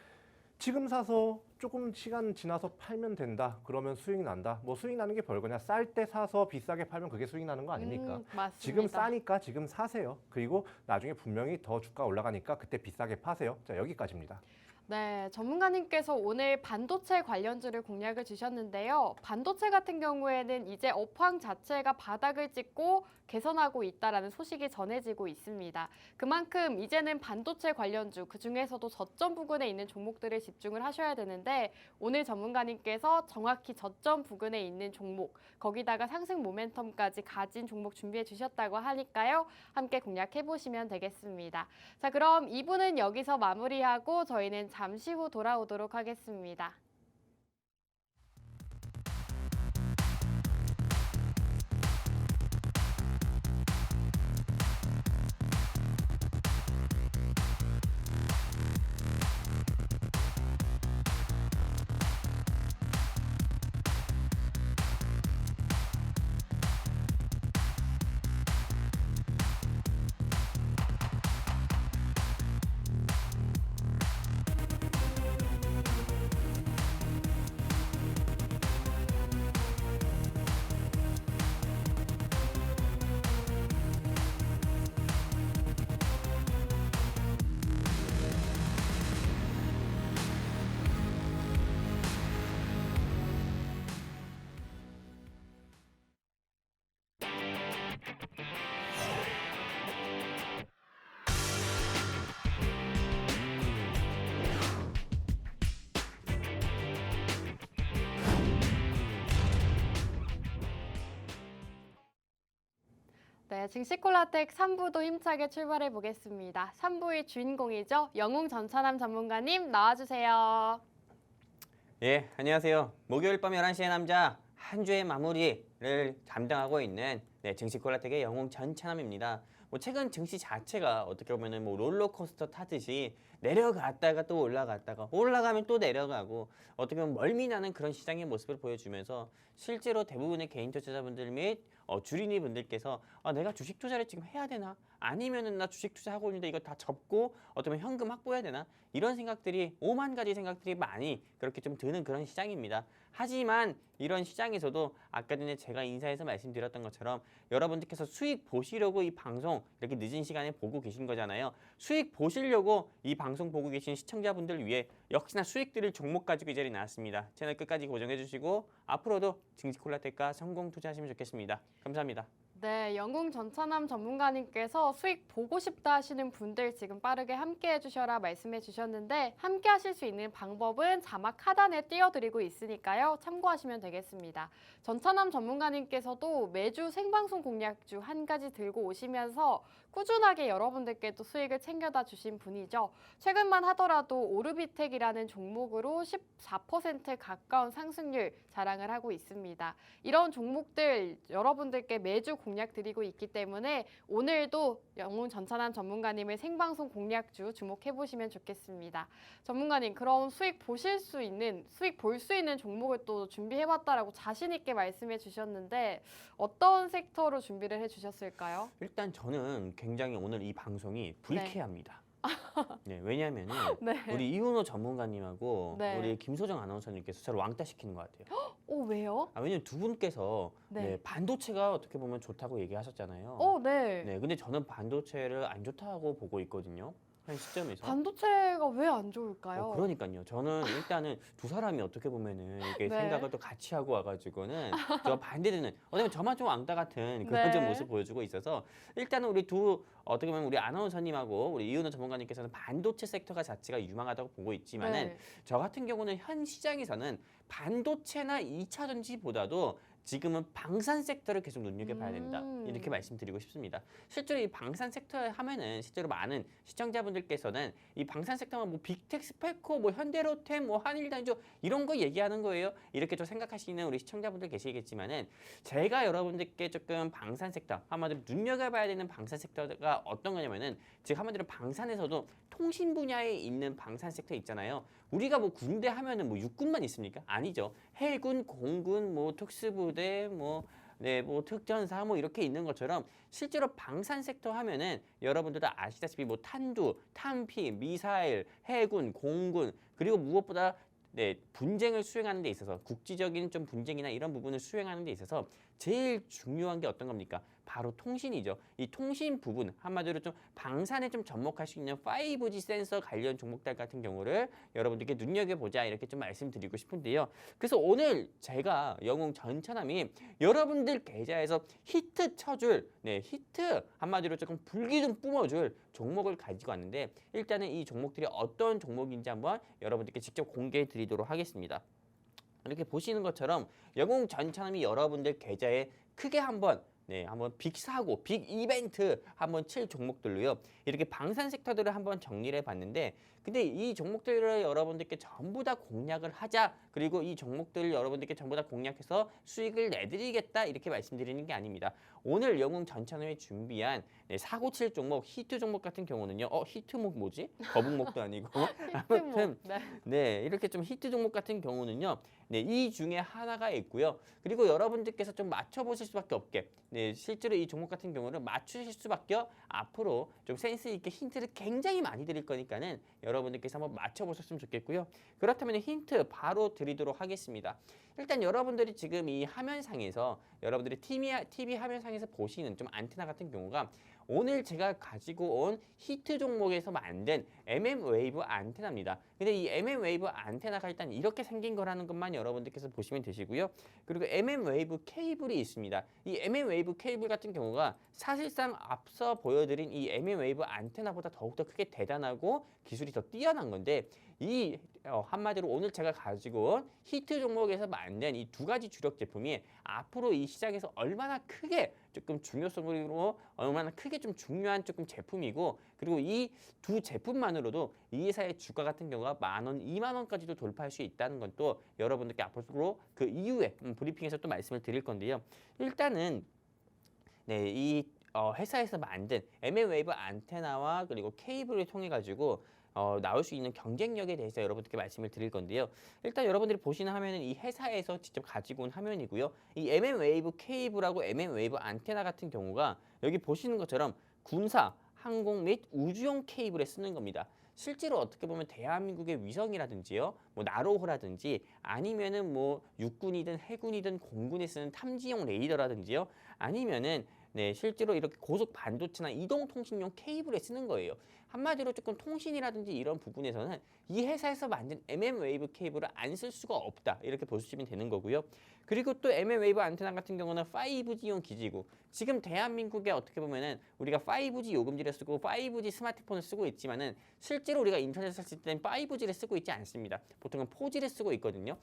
지금 사서 조금 시간 지나서 팔면 된다. 그러면 수익 난다. 뭐 수익 나는 게 별거냐. 쌀 때 사서 비싸게 팔면 그게 수익 나는 거 아닙니까?
맞습니다.
지금 싸니까 지금 사세요. 그리고 나중에 분명히 더 주가 올라가니까 그때 비싸게 파세요. 자, 여기까지입니다.
네, 전문가님께서 오늘 반도체 관련주를 공략을 주셨는데요. 반도체 같은 경우에는 이제 업황 자체가 바닥을 찍고 개선하고 있다라는 소식이 전해지고 있습니다. 그만큼 이제는 반도체 관련주, 그중에서도 저점 부근에 있는 종목들을 집중을 하셔야 되는데 오늘 전문가님께서 정확히 저점 부근에 있는 종목, 거기다가 상승 모멘텀까지 가진 종목 준비해 주셨다고 하니까요. 함께 공략해 보시면 되겠습니다. 자, 그럼 2부는 여기서 마무리하고 저희는 잠시 후 돌아오도록 하겠습니다. 네, 증시콜라텍 3부도 힘차게 출발해 보겠습니다. 3부의 주인공이죠. 영웅 전차남 전문가님 나와주세요.
예, 안녕하세요. 목요일 밤 11시의 남자, 한 주의 마무리를 담당하고 있는 증시콜라텍의 영웅 전차남입니다. 최근 증시 자체가 어떻게 보면은 롤러코스터 타듯이 내려갔다가 또 올라갔다가 올라가면 또 내려가고 어떻게 보면 멀미나는 그런 시장의 모습을 보여주면서 실제로 대부분의 개인 투자자분들 및 주린이 분들께서 내가 주식 투자를 지금 해야 되나? 아니면은 나 주식 투자하고 있는데 이거 다 접고 어떻게 보면 현금 확보해야 되나? 이런 생각들이 5만 가지 생각들이 많이 그렇게 좀 드는 그런 시장입니다. 하지만 이런 시장에서도 아까 전에 제가 인사에서 말씀드렸던 것처럼 여러분들께서 수익 보시려고 이 방송 이렇게 늦은 시간에 보고 계신 거잖아요. 수익 보시려고 이 방송 보고 계신 시청자분들 위해 역시나 수익 드릴 종목 가지고 이 자리에 나왔습니다. 채널 끝까지 고정해 주시고 앞으로도 증시콜라텍과 성공 투자하시면 좋겠습니다. 감사합니다.
네, 영웅 전차남 전문가님께서 수익 보고 싶다 하시는 분들 지금 빠르게 함께 해주셔라 말씀해 주셨는데 함께 하실 수 있는 방법은 자막 하단에 띄워드리고 있으니까요. 참고하시면 되겠습니다. 전차남 전문가님께서도 매주 생방송 공략주 한 가지 들고 오시면서 꾸준하게 여러분들께 또 수익을 챙겨다 주신 분이죠. 최근만 하더라도 오르비텍이라는 종목으로 14% 가까운 상승률 자랑을 하고 있습니다. 이런 종목들 여러분들께 매주 공략 드리고 있기 때문에 오늘도 영웅 전차남 전문가님의 생방송 공략주 주목해 보시면 좋겠습니다. 전문가님, 그럼 수익 볼 수 있는 종목을 또 준비해 봤다라고 자신 있게 말씀해 주셨는데 어떤 섹터로 준비를 해 주셨을까요?
일단 저는 굉장히 오늘 이 방송이 불쾌합니다. 네, 왜냐하면은
네.
우리 이훈호 전문가님하고
네.
우리 김소정 아나운서님께서 저를 왕따 시키는 것 같아요.
왜요?
왜냐면 두 분께서
네.
네, 반도체가 어떻게 보면 좋다고 얘기하셨잖아요.
네.
네, 근데 저는 반도체를 안 좋다고 보고 있거든요. 한 시점에서.
반도체가 왜 안 좋을까요?
그러니까요. 저는 일단은 두 사람이 어떻게 보면은 이렇게
네.
생각을 또 같이 하고 와가지고는 저 반대되는 어쩌면 저만 좀 왕따 같은 그런
네.
좀 모습 보여주고 있어서 일단은 우리 두 어떻게 보면 우리 아나운서님하고 우리 이윤호 전문가님께서는 반도체 섹터가 자체가 유망하다고 보고 있지만은
네.
저 같은 경우는 현 시장에서는 반도체나 2차 전지보다도 지금은 방산 섹터를 계속 눈여겨봐야 된다. 이렇게 말씀드리고 싶습니다. 실제로 이 방산 섹터에 하면은 실제로 많은 시청자분들께서는 이 방산 섹터만 뭐 빅텍, 스펠코, 뭐 현대로템, 뭐 한일단조 이런 거 얘기하는 거예요. 이렇게 좀 생각하시는 우리 시청자분들 계시겠지만은 제가 여러분들께 조금 방산 섹터 한마디로 눈여겨봐야 되는 방산 섹터가 어떤 거냐면은 즉 한마디로 방산에서도 통신 분야에 있는 방산 섹터 있잖아요. 우리가 뭐 군대 하면은 뭐 육군만 있습니까? 아니죠. 해군, 공군, 뭐 특수부대, 뭐 특전사 뭐 이렇게 있는 것처럼 실제로 방산 섹터 하면은 여러분들도 아시다시피 뭐 탄두, 탄피, 미사일, 해군, 공군 그리고 무엇보다 분쟁을 수행하는 데 있어서 국지적인 좀 분쟁이나 이런 부분을 수행하는 데 있어서 제일 중요한 게 어떤 겁니까? 바로 통신이죠. 이 통신 부분 한마디로 좀 방산에 좀 접목할 수 있는 5G 센서 관련 종목들 같은 경우를 여러분들께 눈여겨보자 이렇게 좀 말씀드리고 싶은데요. 그래서 오늘 제가 영웅 전차남이 여러분들 계좌에서 히트 쳐줄 히트 한마디로 조금 불기 좀 뿜어줄 종목을 가지고 왔는데 일단은 이 종목들이 어떤 종목인지 한번 여러분들께 직접 공개해 드리도록 하겠습니다. 이렇게 보시는 것처럼 영웅 전차남이 여러분들 계좌에 크게 한번 빅 사고, 빅 이벤트 한번 칠 종목들로요. 이렇게 방산 섹터들을 한번 정리를 해봤는데 근데 이 종목들을 여러분들께 전부 다 공략을 하자. 그리고 이 종목들을 여러분들께 전부 다 공략해서 수익을 내드리겠다. 이렇게 말씀드리는 게 아닙니다. 오늘 영웅 전차남이 준비한 사고 칠 종목, 히트 종목 같은 경우는요. 히트목 뭐지? 거북목도 아니고. 아무튼 이렇게 좀 히트 종목 같은 경우는요. 이 중에 하나가 있고요. 그리고 여러분들께서 좀 맞춰보실 수밖에 없게 실제로 이 종목 같은 경우는 맞추실 수밖에 앞으로 좀 센스 있게 힌트를 굉장히 많이 드릴 거니까는 여러분들께서 한번 맞춰보셨으면 좋겠고요. 그렇다면 힌트 바로 드리도록 하겠습니다. 일단 여러분들이 지금 이 화면상에서 여러분들이 TV 화면상에서 보시는 좀 안테나 같은 경우가 오늘 제가 가지고 온 히트 종목에서 만든 MM-웨이브 안테나입니다. 근데 이 MM-웨이브 안테나가 일단 이렇게 생긴 거라는 것만 여러분들께서 보시면 되시고요. 그리고 MM-웨이브 케이블이 있습니다. 이 MM-웨이브 케이블 같은 경우가 사실상 앞서 보여드린 이 MM-웨이브 안테나보다 더욱더 크게 대단하고 기술이 더 뛰어난 건데 이 한마디로 오늘 제가 가지고 온 히트 종목에서 만든 이 두 가지 주력 제품이 앞으로 이 시장에서 얼마나 크게 조금 중요성으로 얼마나 크게 좀 중요한 조금 제품이고 그리고 이 두 제품만으로도 이 회사의 주가 같은 경우가 10,000원, 20,000원까지도 돌파할 수 있다는 건 또 여러분들께 앞으로 그 이후에 브리핑에서 또 말씀을 드릴 건데요. 일단은 이 회사에서 만든 MM-웨이브 안테나와 그리고 케이블을 통해 가지고 나올 수 있는 경쟁력에 대해서 여러분들께 말씀을 드릴 건데요. 일단 여러분들이 보시는 화면은 이 회사에서 직접 가지고 온 화면이고요. 이 MM-웨이브 케이블하고 MM-웨이브 안테나 같은 경우가 여기 보시는 것처럼 군사, 항공 및 우주용 케이블에 쓰는 겁니다. 실제로 어떻게 보면 대한민국의 위성이라든지요, 뭐 나로호라든지 아니면은 뭐 육군이든 해군이든 공군에 쓰는 탐지용 레이더라든지요, 아니면은 네, 실제로 이렇게 고속 반도체나 이동 통신용 케이블에 쓰는 거예요. 한마디로 조금 통신이라든지 이런 부분에서는 이 회사에서 만든 mm웨이브 케이블을 안 쓸 수가 없다. 이렇게 보시면 되는 거고요. 그리고 또 mm웨이브 안테나 같은 경우는 5G용 기지고 지금 대한민국에 어떻게 보면은 우리가 5G 요금제를 쓰고 5G 스마트폰을 쓰고 있지만은 실제로 우리가 인터넷을 쓸 때는 5G를 쓰고 있지 않습니다. 보통은 4G를 쓰고 있거든요.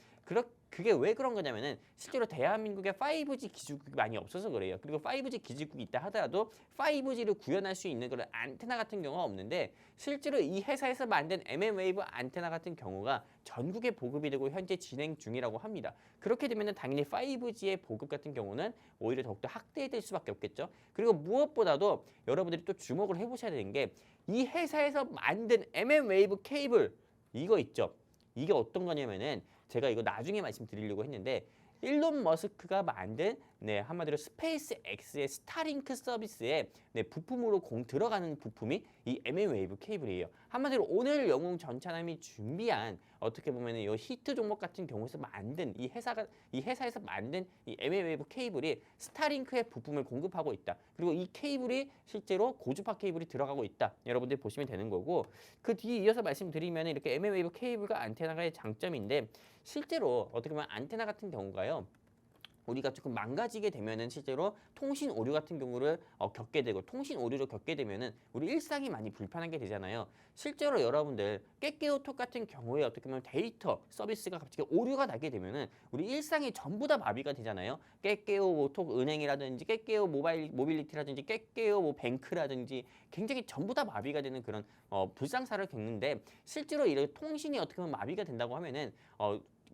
그게 왜 그런 거냐면은 실제로 대한민국에 5G 기지국이 많이 없어서 그래요. 그리고 5G 기지국이 있다 하더라도 5G를 구현할 수 있는 그런 안테나 같은 경우가 없는데 실제로 이 회사에서 만든 mm웨이브 안테나 같은 경우가 전국에 보급이 되고 현재 진행 중이라고 합니다. 그렇게 되면은 당연히 5G의 보급 같은 경우는 오히려 더욱더 확대될 수밖에 없겠죠. 그리고 무엇보다도 여러분들이 또 주목을 해보셔야 되는 게 이 회사에서 만든 mm웨이브 케이블 이거 있죠. 이게 어떤 거냐면은 제가 이거 나중에 말씀드리려고 했는데 일론 머스크가 만든 한마디로 스페이스 X의 스타링크 서비스에 부품으로 들어가는 부품이 이 mm웨이브 케이블이에요. 한마디로 오늘 영웅 전차남이 준비한 어떻게 보면 이 히트 종목 같은 경우에서 만든 이 회사에서 만든 이 mm웨이브 케이블이 스타링크의 부품을 공급하고 있다. 그리고 이 케이블이 실제로 고주파 케이블이 들어가고 있다. 여러분들 보시면 되는 거고 그 뒤에 이어서 말씀드리면 이렇게 mm웨이브 케이블과 안테나의 장점인데 실제로 어떻게 보면 안테나 같은 경우가요. 우리가 조금 망가지게 되면은 실제로 통신 오류 같은 경우를 겪게 되고 통신 오류를 겪게 되면은 우리 일상이 많이 불편하게 되잖아요. 실제로 여러분들 깨깨오톡 같은 경우에 어떻게 보면 데이터 서비스가 갑자기 오류가 나게 되면은 우리 일상이 전부 다 마비가 되잖아요. 깨깨오톡 은행이라든지 깨깨오 모빌리티라든지 깨깨오 뱅크라든지 굉장히 전부 다 마비가 되는 그런 불상사를 겪는데 실제로 이런 통신이 어떻게 보면 마비가 된다고 하면은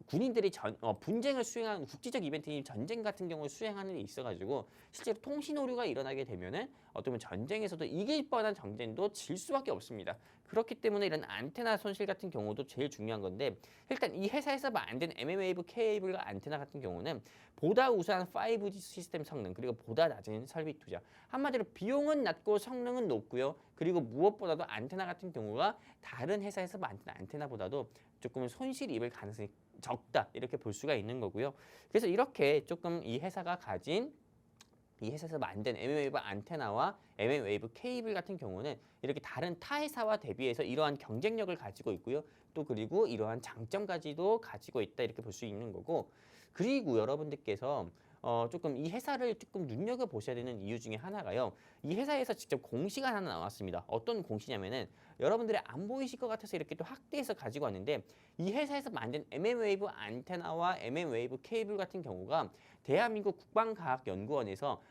군인들이 분쟁을 수행하는 국제적 이벤트인 전쟁 같은 경우를 수행하는 데 있어가지고 실제로 통신 오류가 일어나게 되면은 어쩌면 전쟁에서도 이길 뻔한 전쟁도 질 수밖에 없습니다. 그렇기 때문에 이런 안테나 손실 같은 경우도 제일 중요한 건데 일단 이 회사에서 만든 mm웨이브 케이블과 안테나 같은 경우는 보다 우수한 5G 시스템 성능 그리고 보다 낮은 설비 투자 한마디로 비용은 낮고 성능은 높고요. 그리고 무엇보다도 안테나 같은 경우가 다른 회사에서 만든 안테나보다도 조금 손실이 입을 가능성이 적다 이렇게 볼 수가 있는 거고요. 그래서 이렇게 조금 이 회사에서 만든 mm웨이브 안테나와 mm웨이브 케이블 같은 경우는 이렇게 다른 타 회사와 대비해서 이러한 경쟁력을 가지고 있고요. 또 그리고 이러한 장점까지도 가지고 있다 이렇게 볼 수 있는 거고 그리고 여러분들께서 조금 이 회사를 조금 눈여겨 보셔야 되는 이유 중에 하나가요. 이 회사에서 직접 공시가 하나 나왔습니다. 어떤 공시냐면은 여러분들이 안 보이실 것 같아서 이렇게 또 확대해서 가지고 왔는데 이 회사에서 만든 mm웨이브 안테나와 mm웨이브 케이블 같은 경우가 대한민국 국방과학연구원에서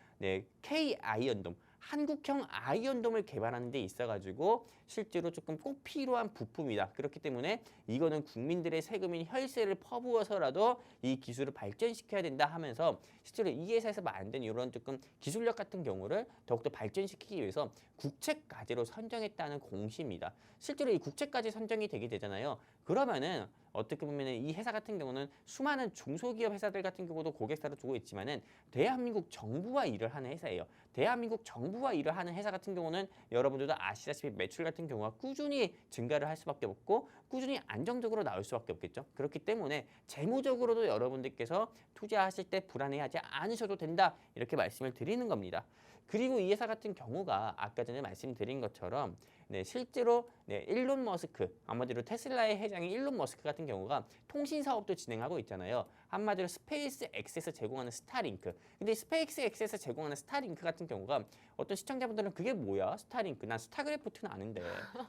K-아이언돔 한국형 아이언돔을 개발하는 데 있어가지고 실제로 조금 꼭 필요한 부품이다. 그렇기 때문에 이거는 국민들의 세금인 혈세를 퍼부어서라도 이 기술을 발전시켜야 된다 하면서 실제로 이 회사에서 만든 이런 조금 기술력 같은 경우를 더욱더 발전시키기 위해서 국책과제로 선정했다는 공시입니다. 실제로 이 국책과제 선정이 되게 되잖아요. 그러면은 어떻게 보면 이 회사 같은 경우는 수많은 중소기업 회사들 같은 경우도 고객사를 두고 있지만은 대한민국 정부와 일을 하는 회사예요. 대한민국 정부와 일을 하는 회사 같은 경우는 여러분들도 아시다시피 매출 같은 경우가 꾸준히 증가를 할 수밖에 없고 꾸준히 안정적으로 나올 수밖에 없겠죠. 그렇기 때문에 재무적으로도 여러분들께서 투자하실 때 불안해하지 않으셔도 된다 이렇게 말씀을 드리는 겁니다. 그리고 이 회사 같은 경우가 아까 전에 말씀드린 것처럼 실제로 일론 머스크, 한마디로 테슬라의 회장인 일론 머스크 같은 경우가 통신 사업도 진행하고 있잖아요. 한마디로 스페이스 X에서 제공하는 스타링크. 근데 스페이스 X에서 제공하는 스타링크 같은 경우가 어떤 시청자분들은 그게 뭐야? 스타링크. 난 스타크래프트는 아는데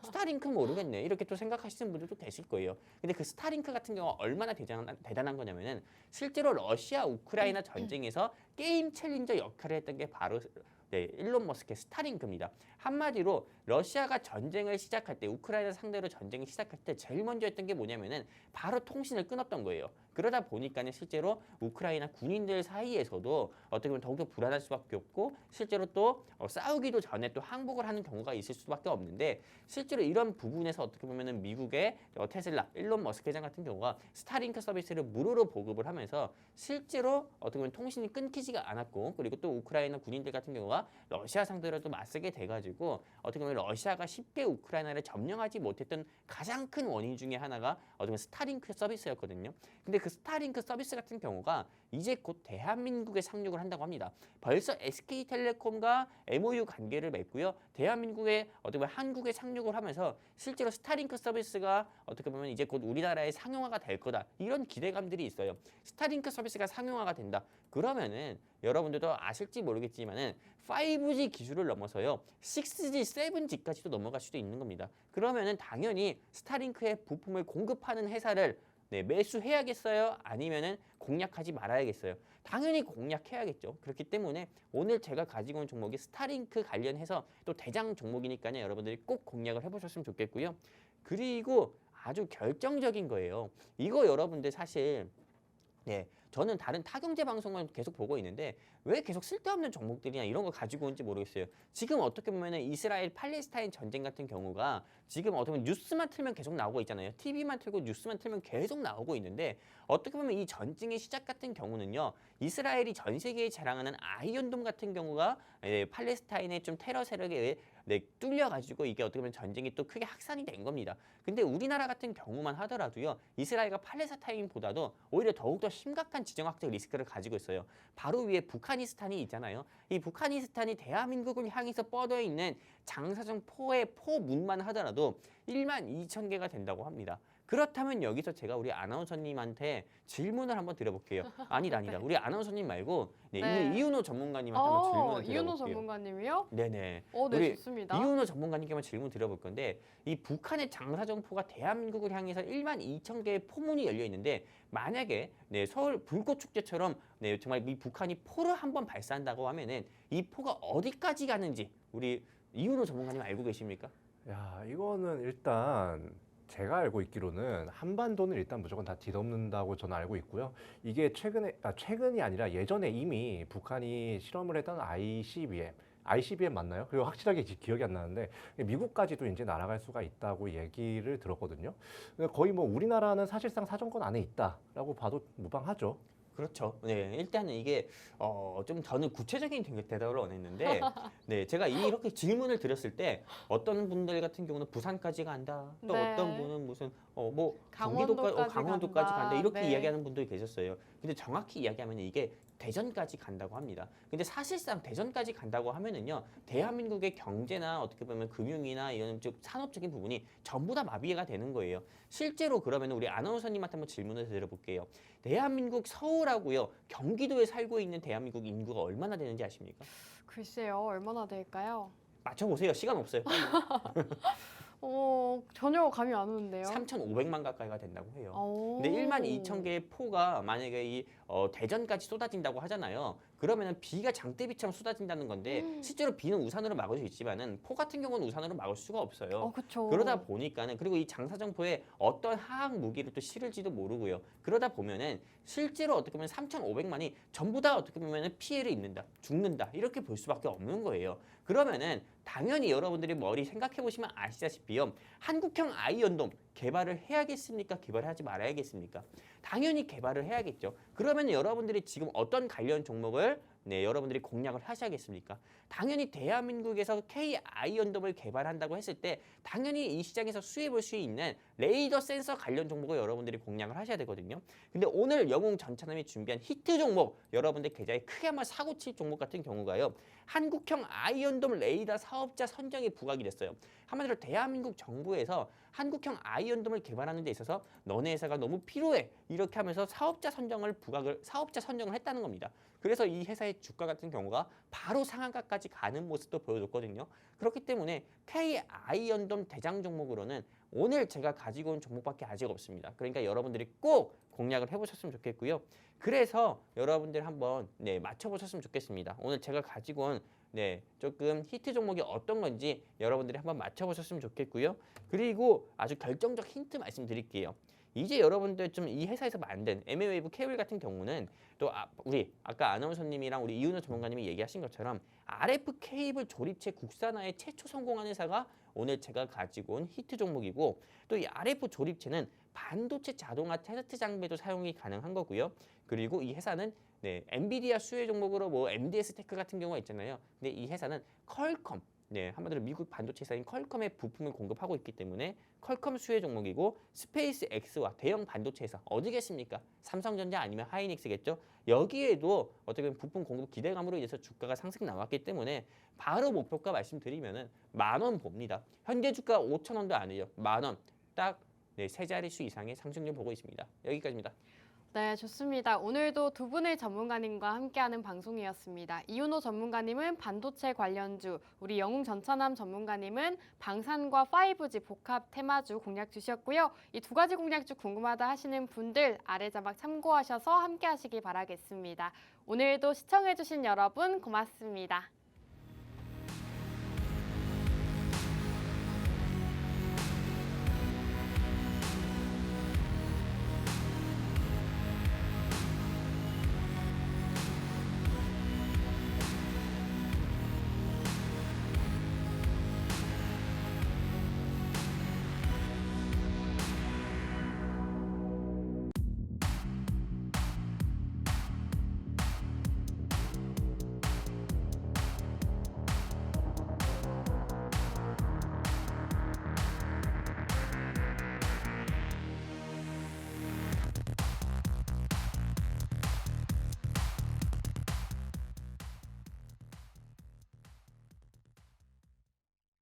스타링크 모르겠네. 이렇게 또 생각하시는 분들도 계실 거예요. 근데 그 스타링크 같은 경우가 얼마나 대단한 거냐면은 실제로 러시아 우크라이나 전쟁에서 게임 챌린저 역할을 했던 게 바로 일론 머스크의 스타링크입니다. 한마디로 러시아가 전쟁을 시작할 때 우크라이나 상대로 전쟁을 시작할 때 제일 먼저 했던 게 뭐냐면은 바로 통신을 끊었던 거예요. 그러다 보니까는 실제로 우크라이나 군인들 사이에서도 어떻게 보면 더욱더 불안할 수밖에 없고 실제로 또 싸우기도 전에 또 항복을 하는 경우가 있을 수밖에 없는데 실제로 이런 부분에서 어떻게 보면은 미국의 테슬라, 일론 머스크 회장 같은 경우가 스타링크 서비스를 무료로 보급을 하면서 실제로 어떻게 보면 통신이 끊기지가 않았고 그리고 또 우크라이나 군인들 같은 경우가 러시아 상대로 또 맞서게 돼가지고 어떻게 보면 러시아가 쉽게 우크라이나를 점령하지 못했던 가장 큰 원인 중에 하나가 어떻게 보면 스타링크 서비스였거든요. 근데 그 스타링크 서비스 서비스 같은 경우가 이제 곧 대한민국에 상륙을 한다고 합니다. 벌써 SK텔레콤과 MOU 관계를 맺고요. 대한민국에 어떻게 보면 한국에 상륙을 하면서 실제로 스타링크 서비스가 어떻게 보면 이제 곧 우리나라에 상용화가 될 거다. 이런 기대감들이 있어요. 스타링크 서비스가 상용화가 된다. 그러면은 여러분들도 아실지 모르겠지만은 5G 기술을 넘어서요. 6G, 7G까지도 넘어갈 수도 있는 겁니다. 그러면은 당연히 스타링크의 부품을 공급하는 회사를 매수해야겠어요? 아니면은 공략하지 말아야겠어요? 당연히 공략해야겠죠. 그렇기 때문에 오늘 제가 가지고 온 종목이 스타링크 관련해서 또 대장 종목이니까요. 여러분들이 꼭 공략을 해보셨으면 좋겠고요. 그리고 아주 결정적인 거예요. 이거 여러분들 사실 저는 다른 타경제 방송을 계속 보고 있는데 왜 계속 쓸데없는 종목들이나 이런 거 가지고 온지 모르겠어요. 지금 어떻게 보면 이스라엘 팔레스타인 전쟁 같은 경우가 지금 어떻게 보면 뉴스만 틀면 계속 나오고 있잖아요. TV만 틀고 뉴스만 틀면 계속 나오고 있는데 어떻게 보면 이 전쟁의 시작 같은 경우는요. 이스라엘이 전 세계에 자랑하는 아이언돔 같은 경우가 팔레스타인의 좀 테러 세력에 뚫려가지고 이게 어떻게 보면 전쟁이 또 크게 확산이 된 겁니다. 근데 우리나라 같은 경우만 하더라도요. 이스라엘과 팔레스타인보다도 오히려 더욱더 심각한 지정학적 리스크를 가지고 있어요. 바로 위에 북한이스탄이 있잖아요. 이 북한이스탄이 대한민국을 향해서 뻗어 있는 장사정 포의 포문만 하더라도 12,000개가 된다고 합니다. 그렇다면 여기서 제가 우리 아나운서님한테 질문을 한번 드려볼게요. 아니다. 우리 아나운서님 말고
네.
우리 이윤호 전문가님한테 한번 질문을
이윤호
드려볼게요.
전문가님이요?
네네.
네,
우리
좋습니다.
이윤호 전문가님께 한번 질문 드려볼 건데 이 북한의 장사정포가 대한민국을 향해서 12,000개의 포문이 열려 있는데 만약에 서울 불꽃축제처럼 정말 이 북한이 포를 한번 발사한다고 하면은 이 포가 어디까지 가는지 우리 이윤호 전문가님 알고 계십니까?
야, 이거는 일단 제가 알고 있기로는 한반도는 일단 무조건 다 뒤덮는다고 저는 알고 있고요. 이게 최근이 아니라 예전에 이미 북한이 실험을 했던 ICBM 맞나요? 그리고 확실하게 기억이 안 나는데 미국까지도 이제 날아갈 수가 있다고 얘기를 들었거든요. 거의 뭐 우리나라는 사실상 사정권 안에 있다라고 봐도 무방하죠.
그렇죠. 일단은 이게 좀 저는 구체적인 대답을 원했는데, 제가 이렇게 질문을 드렸을 때 어떤 분들 같은 경우는 부산까지 간다, 또
네.
어떤 분은 무슨 뭐
강원도까지
강원도까지 간다 이렇게
네.
이야기하는 분들이 계셨어요. 근데 정확히 이야기하면 이게 대전까지 간다고 합니다. 근데 사실상 대전까지 간다고 하면은요, 대한민국의 경제나 어떻게 보면 금융이나 이런 좀 산업적인 부분이 전부 다 마비가 되는 거예요. 실제로 그러면 우리 아나운서님한테 한번 질문을 드려볼게요. 대한민국 서울하고요, 경기도에 살고 있는 대한민국 인구가 얼마나 되는지 아십니까?
글쎄요, 얼마나 될까요?
맞춰보세요. 시간 없어요.
전혀 감이 안 오는데요.
3,500만 가까이가 된다고 해요.
오.
근데 12,000개의 포가 만약에 이 대전까지 쏟아진다고 하잖아요. 그러면은 비가 장대비처럼 쏟아진다는 건데 실제로 비는 우산으로 막을 수 있지만은 포 같은 경우는 우산으로 막을 수가 없어요.
그렇죠.
그러다 보니까는 그리고 이 장사정포에 어떤 화학 무기를 또 실을지도 모르고요. 그러다 보면은 실제로 어떻게 보면 3,500만이 전부 다 어떻게 보면은 피해를 입는다, 죽는다 이렇게 볼 수밖에 없는 거예요. 그러면은 당연히 여러분들이 머리 생각해 보시면 아시다시피요. 한국형 아이언돔 개발을 해야겠습니까? 개발하지 말아야겠습니까? 당연히 개발을 해야겠죠. 그러면 여러분들이 지금 어떤 관련 종목을 여러분들이 공략을 하셔야겠습니까? 당연히 대한민국에서 K 아이언돔을 개발한다고 했을 때 당연히 이 시장에서 수입을 수 있는 레이더 센서 관련 종목을 여러분들이 공략을 하셔야 되거든요. 근데 오늘 영웅전차남이 준비한 히트 종목 여러분들 계좌에 크게 한번 사고 칠 종목 같은 경우가요. 한국형 아이언돔 레이더 사업자 선정이 부각이 됐어요. 한마디로 대한민국 정부에서 한국형 아이언돔을 개발하는 데 있어서 너네 회사가 너무 필요해 이렇게 하면서 사업자 선정을 했다는 겁니다. 그래서 이 회사의 주가 같은 경우가 바로 상한가까지 가는 모습도 보여줬거든요. 그렇기 때문에 K 아이언돔 대장 종목으로는 오늘 제가 가지고 온 종목밖에 아직 없습니다. 그러니까 여러분들이 꼭 공략을 해보셨으면 좋겠고요. 그래서 여러분들 한번 맞춰보셨으면 좋겠습니다. 오늘 제가 가지고 온 조금 히트 종목이 어떤 건지 여러분들이 한번 맞춰보셨으면 좋겠고요. 그리고 아주 결정적 힌트 말씀드릴게요. 이제 여러분들 좀 이 회사에서 만든 MA웨이브 케이블 같은 경우는 또 우리 아까 아나운서님이랑 우리 이윤호 전문가님이 얘기하신 것처럼 RF 케이블 조립체 국산화에 최초 성공한 회사가 오늘 제가 가지고 온 히트 종목이고 또 이 RF 조립체는 반도체 자동화 테스트 장비도 사용이 가능한 거고요. 그리고 이 회사는 엔비디아 수혜 종목으로 뭐 MDS 테크 같은 경우가 있잖아요. 근데 이 회사는 퀄컴 네, 한마디로 미국 반도체사인 퀄컴에 부품을 공급하고 있기 때문에 퀄컴 수혜 종목이고 스페이스 X와 대형 반도체 회사 어디겠습니까? 삼성전자 아니면 하이닉스겠죠. 여기에도 어떻게 보면 부품 공급 기대감으로 인해서 주가가 상승 나왔기 때문에 바로 목표가 말씀드리면은 10,000원 봅니다. 현재 주가 5,000원도 안 해요. 10,000원 딱 네, 세 자릿수 이상의 상승률 보고 있습니다. 여기까지입니다.
네, 좋습니다. 오늘도 두 분의 전문가님과 함께하는 방송이었습니다. 이윤호 전문가님은 반도체 관련주, 우리 영웅 전천함 전문가님은 방산과 5G 복합 테마주 공략주셨고요. 이 두 가지 공략주 궁금하다 하시는 분들 아래 자막 참고하셔서 함께하시기 바라겠습니다. 오늘도 시청해주신 여러분 고맙습니다.